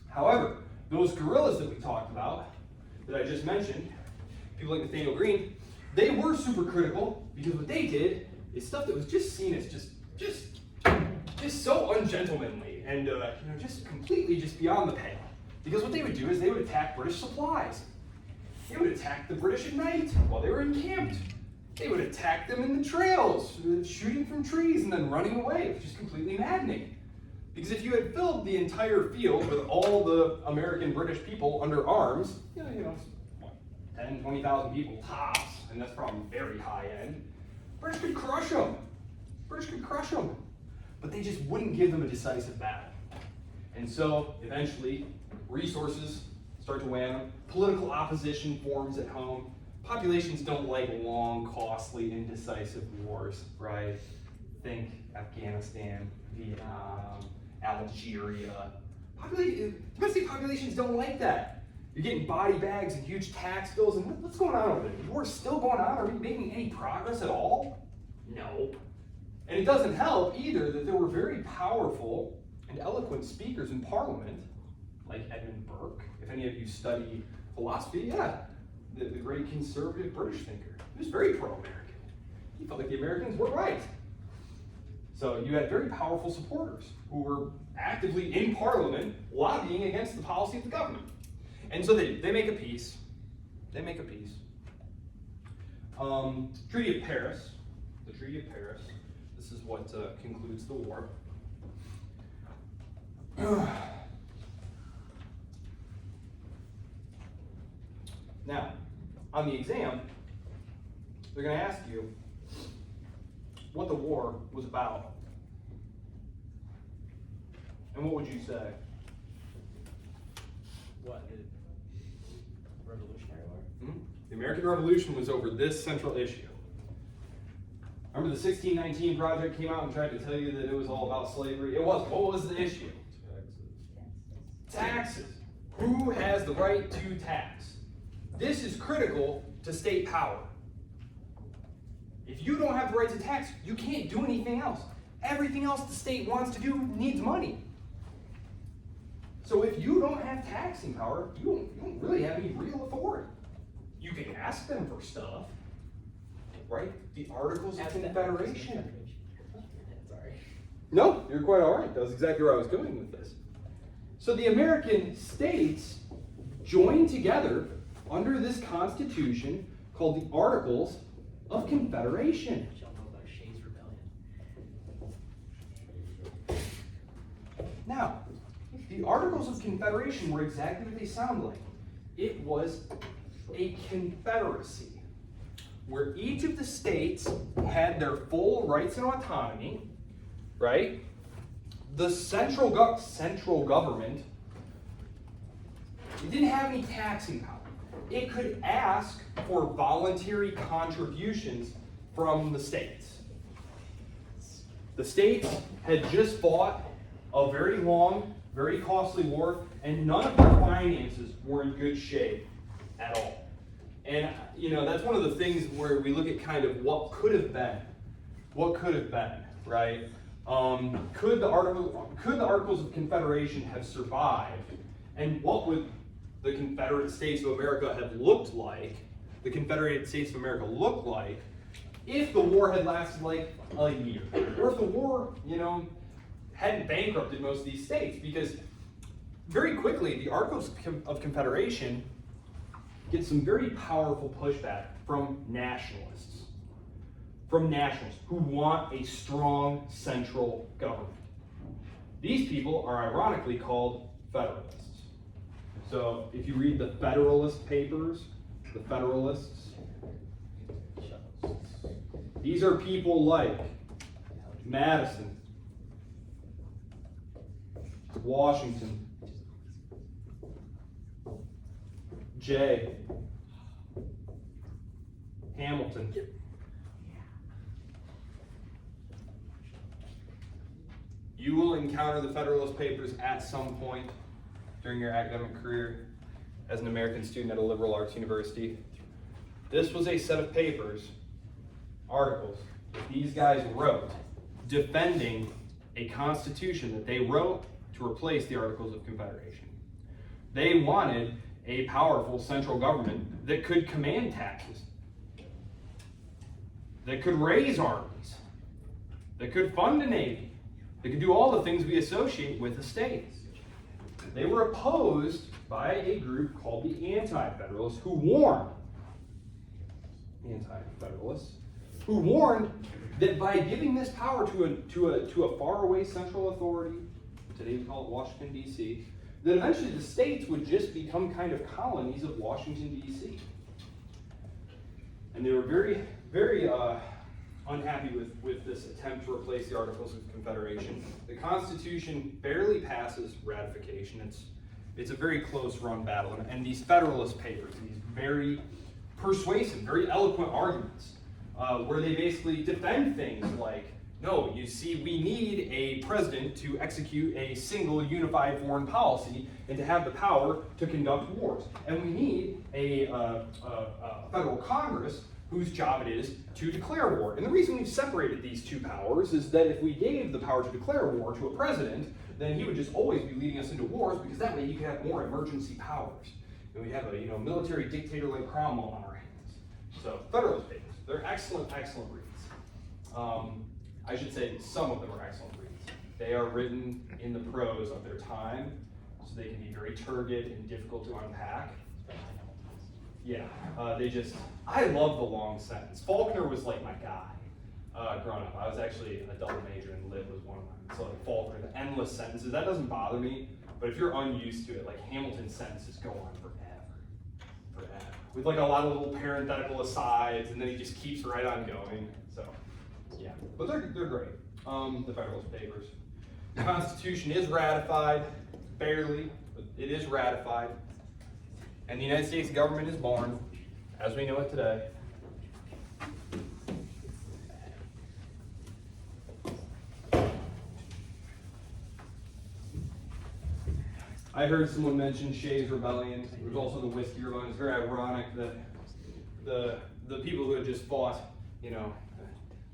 A: However, those guerrillas that we talked about, that I just mentioned, people like Nathaniel Greene, they were super critical because what they did is stuff that was just seen as just so ungentlemanly and just completely just beyond the pale. Because what they would do is they would attack British supplies. They would attack the British at night while they were encamped. They would attack them in the trails, shooting from trees and then running away, which is completely maddening. Because if you had filled the entire field with all the American British people under arms, 10, 20,000 people tops, and that's probably very high end, British could crush them. But they just wouldn't give them a decisive battle. And so, eventually, resources start to wane them. Political opposition forms at home. Populations don't like long, costly, indecisive wars, right? Think Afghanistan, Vietnam, Algeria. Domestic populations don't like that. You're getting body bags and huge tax bills, and what's going on over there? The war's still going on? Are we making any progress at all? No. And it doesn't help either that there were very powerful and eloquent speakers in Parliament, like Edmund Burke. If any of you study philosophy, the great conservative British thinker. He was very pro-American. He felt like the Americans were right. So you had very powerful supporters who were actively in Parliament lobbying against the policy of the government. And so they make a peace. Treaty of Paris. The Treaty of Paris. This is what concludes the war. Now, on the exam, they're going to ask you what the war was about. And what would you say?
B: What, the Revolutionary War?
A: Mm-hmm. The American Revolution was over this central issue. Remember the 1619 Project came out and tried to tell you that it was all about slavery? It wasn't. What was the issue? Taxes. Who has the right to tax? This is critical to state power. If you don't have the right to tax, you can't do anything else. Everything else the state wants to do needs money. So if you don't have taxing power, you don't really have any real authority. You can ask them for stuff, right? The Articles of Confederation.
B: Sorry.
A: No, you're quite all right. That was exactly where I was going with this. So the American states joined together under this Constitution called the Articles of Confederation.
B: Y'all know about Shays' Rebellion.
A: Now, the Articles of Confederation were exactly what they sound like. It was a confederacy where each of the states had their full rights and autonomy, right? The central government, it didn't have any taxing power. it could ask for voluntary contributions from the states. The states had just fought a very long, very costly war, and none of their finances were in good shape at all. And that's one of the things where we look at kind of what could have been. What could have been, right? Could the Articles of Confederation have survived? And what would the Confederate States of America have looked like, the Confederated States of America look like, if the war had lasted like a year? Or if the war, hadn't bankrupted most of these states? Because very quickly, the Articles of Confederation get some very powerful pushback from nationalists. From nationalists who want a strong central government. These people are ironically called Federalists. So if you read the Federalist Papers, the Federalists, these are people like Madison, Washington, Jay, Hamilton. You will encounter the Federalist Papers at some point during your academic career as an American student at a liberal arts university. This was a set of papers, articles, that these guys wrote defending a constitution that they wrote to replace the Articles of Confederation. They wanted a powerful central government that could command taxes, that could raise armies, that could fund a navy, that could do all the things we associate with a state. They were opposed by a group called the Anti-Federalists, who warned that by giving this power to a faraway central authority, today we call it Washington, D.C., that eventually the states would just become kind of colonies of Washington, D.C. And they were very, very unhappy with this attempt to replace the Articles of Confederation. The Constitution barely passes ratification. It's a very close run battle. And these Federalist Papers, these very persuasive, very eloquent arguments, where they basically defend things like, no, you see, we need a president to execute a single unified foreign policy and to have the power to conduct wars. And we need a federal Congress whose job it is to declare war. And the reason we've separated these two powers is that if we gave the power to declare war to a president, then he would just always be leading us into wars, because that way he could have more emergency powers. And we have a military dictator like Cromwell on our hands. So Federalist Papers, they're excellent, excellent reads. I should say some of them are excellent reads. They are written in the prose of their time, so they can be very turgid and difficult to unpack. Yeah, I love the long sentence. Faulkner was like my guy growing up. I was actually a double major, and lit was one of mine. So like Faulkner, the endless sentences, that doesn't bother me, but if you're unused to it, like Hamilton's sentences go on forever. With like a lot of little parenthetical asides, and then he just keeps right on going, so. Yeah, but they're great. The Federalist Papers. The Constitution is ratified, barely, but it is ratified. And the United States government is born, as we know it today. I heard someone mention Shays' Rebellion. There was also the Whiskey Rebellion. It's very ironic that the people who had just fought,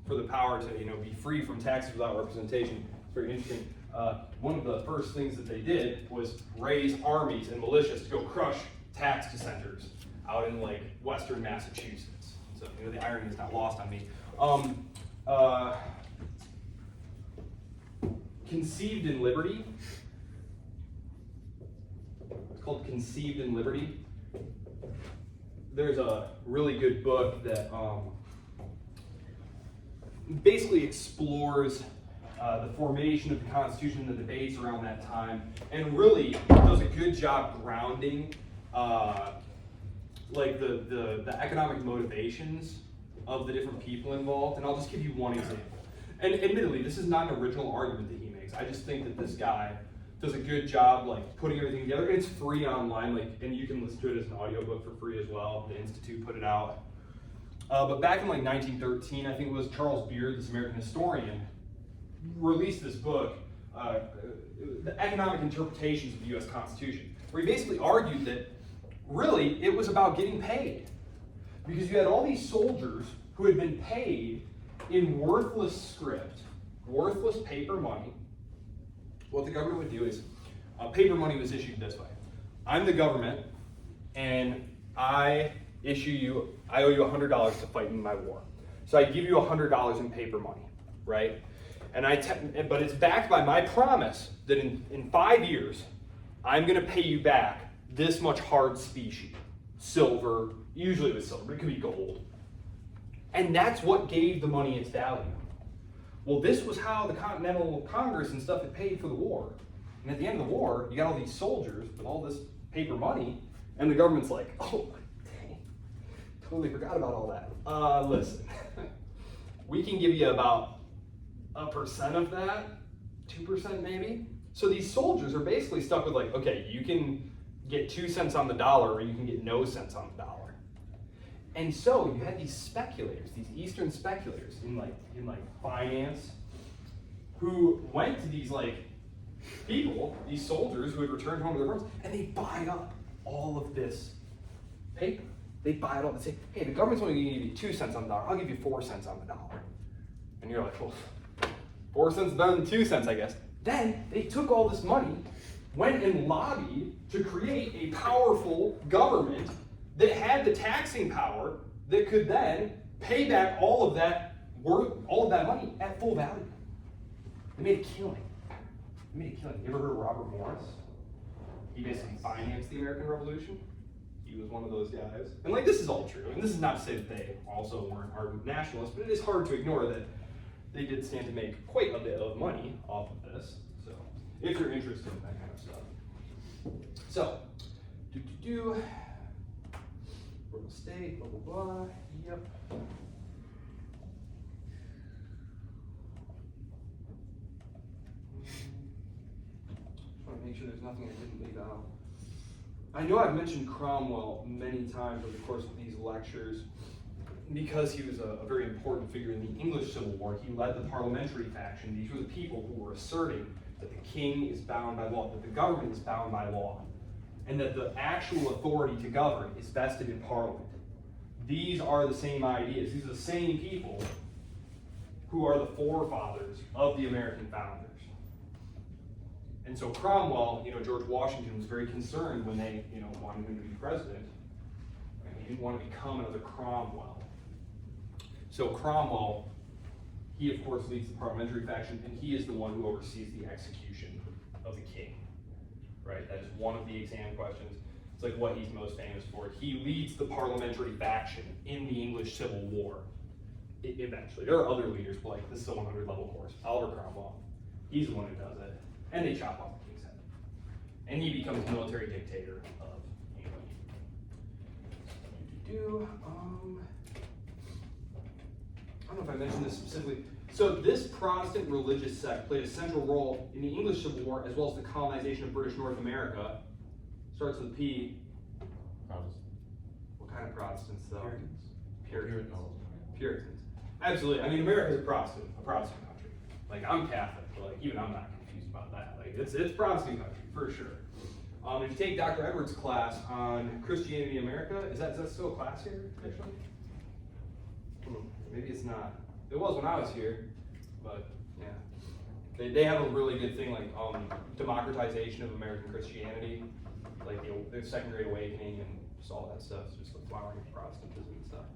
A: for the power to, be free from taxes without representation. It's very interesting. One of the first things that they did was raise armies and militias to go crush tax dissenters out in like western Massachusetts. So the irony is not lost on me. Conceived in Liberty. It's called Conceived in Liberty. There's a really good book that basically explores the formation of the Constitution, the debates around that time, and really does a good job grounding like the economic motivations of the different people involved. And I'll just give you one example. And admittedly, this is not an original argument that he makes. I just think that this guy does a good job like putting everything together. It's free online, like, and you can listen to it as an audiobook for free as well. The Institute put it out. But back in like 1913, I think it was, Charles Beard, this American historian, released this book, The Economic Interpretations of the U.S. Constitution, where he basically argued that really it was about getting paid. Because you had all these soldiers who had been paid in worthless script, worthless paper money. What the government would do is, paper money was issued this way. I'm the government, and I owe you $100 to fight in my war. So I give you $100 in paper money, right? And but it's backed by my promise that in 5 years, I'm gonna pay you back this much hard specie, silver, usually it was silver, but it could be gold. And that's what gave the money its value. Well, this was how the Continental Congress and stuff had paid for the war. And at the end of the war, you got all these soldiers with all this paper money, and the government's like, oh, dang, totally forgot about all that. Listen, we can give you about 1% of that, 2% maybe. So these soldiers are basically stuck with like, okay, you can get 2 cents on the dollar, or you can get no cents on the dollar. And so you had these speculators, these Eastern speculators in like finance, who went to these like people, these soldiers who had returned home to their homes, and they buy up all of this paper. They buy it all. They say, hey, the government's only going to give you 2 cents on the dollar. I'll give you 4 cents on the dollar. And you're like, well, 4 cents better than 2 cents, I guess. Then they took all this money, went and lobbied to create a powerful government that had the taxing power that could then pay back all of that money at full value. They made a killing. You ever heard of Robert Morris? He basically financed the American Revolution. He was one of those guys. And like, this is all true. And this is not to say that they also weren't ardent nationalists, but it is hard to ignore that they did stand to make quite a bit of money off of this. So, if you're interested in that kind of stuff. So, Florida State, blah, blah, blah, yep. Just want to make sure there's nothing I didn't leave out. I know I've mentioned Cromwell many times over the course of these lectures because he was a very important figure in the English Civil War. He led the parliamentary faction. These were the people who were asserting that the king is bound by law, that the government is bound by law, and that the actual authority to govern is vested in Parliament. These are the same ideas. These are the same people who are the forefathers of the American founders. And so Cromwell, George Washington was very concerned when they, wanted him to be president. And he didn't want to become another Cromwell. So Cromwell, he of course leads the parliamentary faction, and he is the one who oversees the execution of the king. Right? That is one of the exam questions. It's like what he's most famous for. He leads the parliamentary faction in the English Civil War. Eventually. There are other leaders, but like this is a 100 level course. Oliver Cromwell. He's the one who does it. And they chop off the king's head. And he becomes military dictator of England. I don't know if I mentioned this specifically. So this Protestant religious sect played a central role in the English Civil War as well as the colonization of British North America. Starts with P.
F: Protestant.
A: What kind of Protestants though?
F: Puritans.
A: Puritans. Absolutely. I mean, America is a Protestant country. Like, I'm Catholic, but like even I'm not confused about that. Like it's Protestant country for sure. If you take Dr. Edwards' class on Christianity in America, is that still a class here actually? Maybe it's not. It was when I was here, but yeah. They have a really good thing like democratization of American Christianity, like the Second Great Awakening and just all that stuff. It's just the flowering of Protestantism and stuff.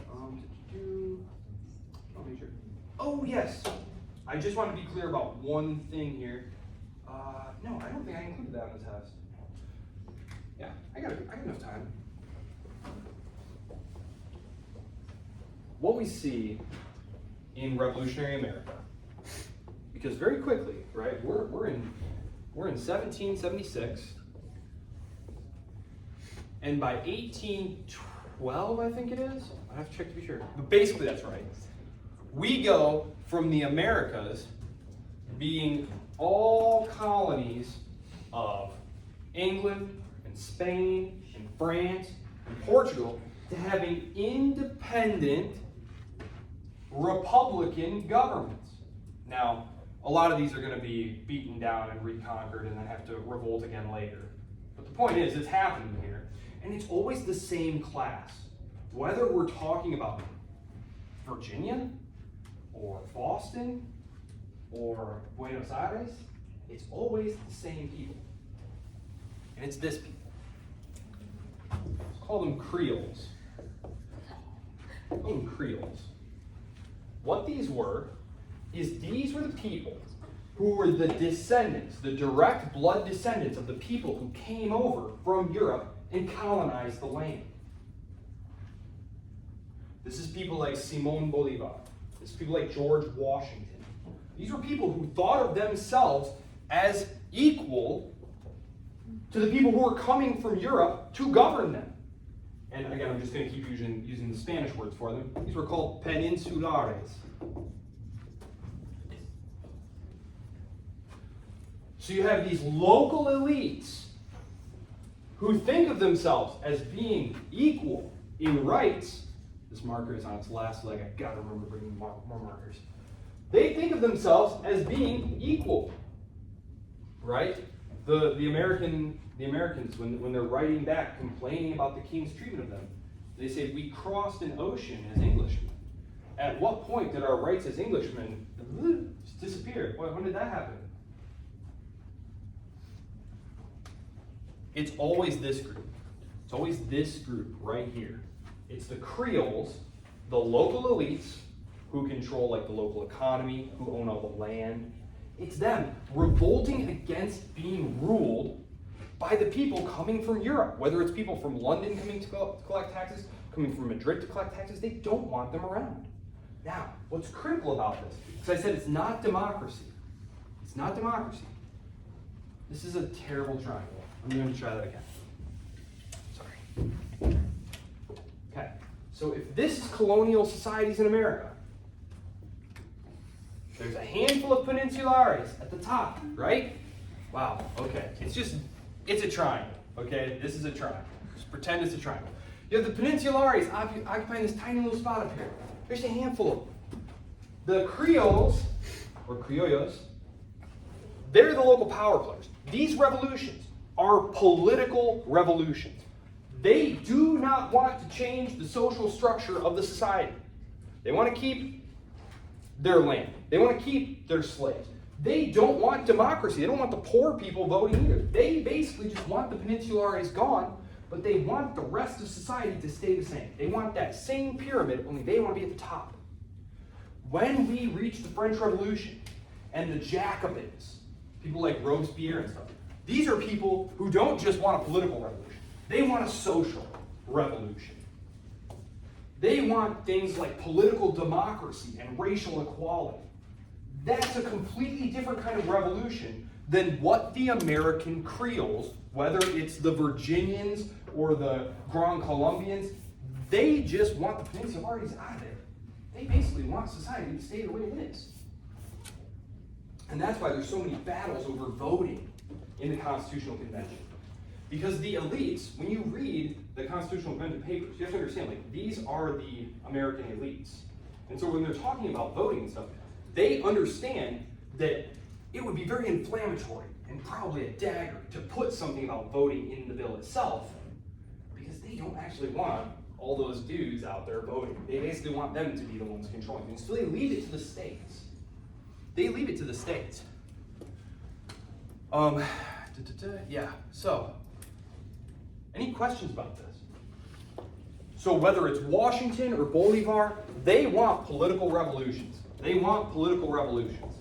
A: I'll make sure. Oh yes, I just want to be clear about one thing here. No, I don't think I included that in the test. Yeah, I got enough time. What we see in revolutionary America, because very quickly, right, we're in 1776, and by 1812, I think it is. I have to check to be sure, but basically that's right. We go from the Americas being all colonies of England and Spain and France and Portugal to having independent republican governments. Now, a lot of these are going to be beaten down and reconquered and then have to revolt again later. But the point is, it's happening here. And it's always the same class. Whether we're talking about Virginia or Boston or Buenos Aires, it's always the same people. And it's this people. Let's call them Creoles. Call them Creoles. What these were is these were the people who were the descendants, the direct blood descendants of the people who came over from Europe and colonized the land. This is people like Simón Bolívar. This is people like George Washington. These were people who thought of themselves as equal to the people who were coming from Europe to govern them. And again, I'm just going to keep using the Spanish words for them. These were called peninsulares. So you have these local elites who think of themselves as being equal in rights. This marker is on its last leg. I've got to remember bringing more markers. They think of themselves as being equal, right? The Americans, when they're writing back complaining about the king's treatment of them, they say, we crossed an ocean as Englishmen. At what point did our rights as Englishmen disappear? When did that happen? It's always this group. It's always this group right here. It's the Creoles, the local elites who control like the local economy, who own all the land. It's them revolting against being ruled by the people coming from Europe. Whether it's people from London coming to collect taxes, coming from Madrid to collect taxes, they don't want them around. Now, what's critical about this, because I said it's not democracy. It's not democracy. This is a terrible triangle. I'm going to try that again. Sorry. Okay, so if this is colonial societies in America, there's a handful of peninsulares at the top, right? Wow, okay. It's a triangle, okay? This is a triangle. Just pretend it's a triangle. You have the peninsulares occupying this tiny little spot up here. There's a handful of them. The Creoles, or Criollos, they're the local power players. These revolutions are political revolutions. They do not want to change the social structure of the society. They want to keep their land. They want to keep their slaves. They don't want democracy. They don't want the poor people voting either. They basically just want the peninsulares gone, but they want the rest of society to stay the same. They want that same pyramid, only they want to be at the top. When we reach the French Revolution and the Jacobins, people like Robespierre and stuff, these are people who don't just want a political revolution. They want a social revolution. They want things like political democracy and racial equality. That's a completely different kind of revolution than what the American Creoles, whether it's the Virginians or the Grand Colombians, they just want the peninsulares out of there. They basically want society to stay the way it is. And that's why there's so many battles over voting in the Constitutional Convention. Because the elites, when you read the Constitutional Convention papers, you have to understand, like, these are the American elites. And so when they're talking about voting and stuff, they understand that it would be very inflammatory and probably a dagger to put something about voting in the bill itself, because they don't actually want all those dudes out there voting. They basically want them to be the ones controlling things. So they leave it to the states. They leave it to the states. Yeah, so, any questions about this? So whether it's Washington or Bolivar, they want political revolutions. They want political revolutions.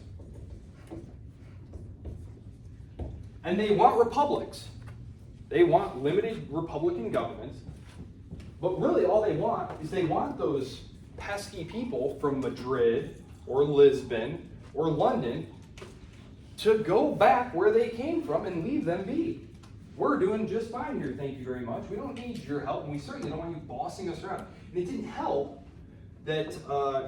A: And they want republics. They want limited republican governments. But really all they want is they want those pesky people from Madrid or Lisbon or London to go back where they came from and leave them be. We're doing just fine here, thank you very much. We don't need your help, and we certainly don't want you bossing us around. And it didn't help that,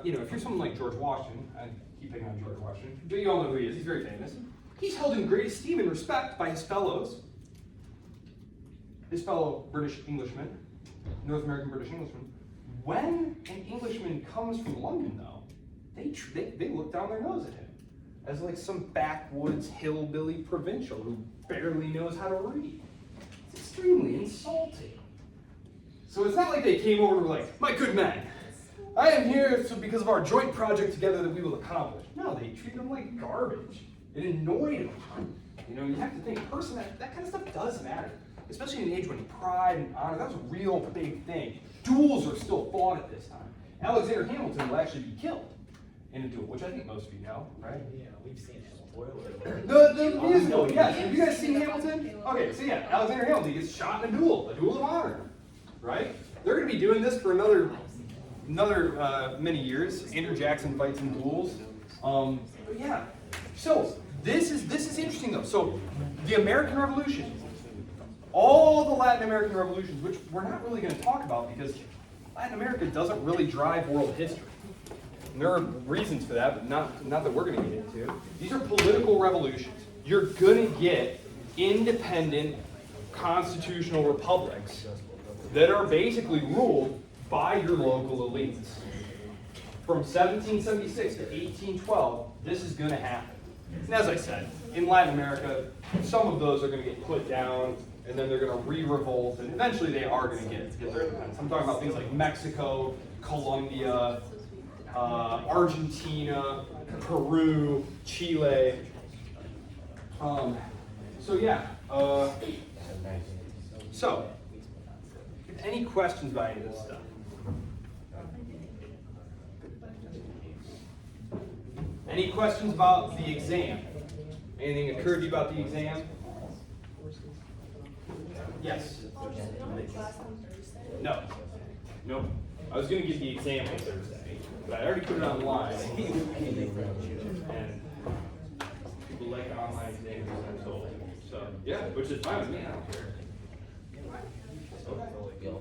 A: you know, if you're someone like George Washington, I keep picking on George Washington, but you all know who he is, he's very famous. He's held in great esteem and respect by his fellow British Englishmen, North American British Englishmen. When an Englishman comes from London, though, they look down their nose at him as like some backwoods hillbilly provincial who barely knows how to read. It's extremely insulting. So it's not like they came over and were like, my good men, I am here because of our joint project together that we will accomplish. No, they treated them like garbage. It annoyed them. You know, you have to think, that kind of stuff does matter. Especially in an age when pride and honor, that was a real big thing. Duels are still fought at this time. Alexander Hamilton will actually be killed in a duel, which I think most of you know, right?
B: Yeah, we've seen it. Spoiler alert.
A: The musical, yes. Have you guys seen Hamilton? Okay, so yeah, Alexander Hamilton gets shot in a duel of honor, right? They're going to be doing this for another many years. Andrew Jackson fights in duels. But yeah, so this is interesting though. So the American Revolution, all the Latin American revolutions, which we're not really going to talk about because Latin America doesn't really drive world history. And there are reasons for that, but not that we're going to get into. These are political revolutions. You're going to get independent constitutional republics that are basically ruled by your local elites. From 1776 to 1812, this is going to happen. And as I said, in Latin America, some of those are going to get put down, and then they're going to re-revolt, and eventually they are going to get their independence. I'm talking about things like Mexico, Colombia, Argentina, Peru, Chile. So yeah. So, any questions about any of this stuff? Any questions about the exam? Anything occurred to you about the exam? Yes. No. Nope. I was going to give the exam on Thursday, but I already put it online. And people like online exams, I'm told. So, yeah, which is fine with me. I don't care.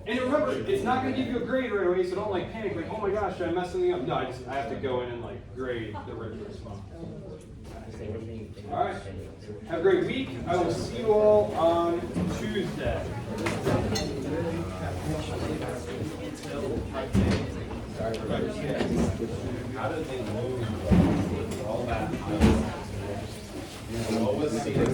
A: And remember, it's not going to give you a grade right away, so don't like panic, like, oh my gosh, did I mess something up? No, I have to go in and like grade the regular response. All right. Have a great week. I will see you all on Tuesday.
F: How did they move all that?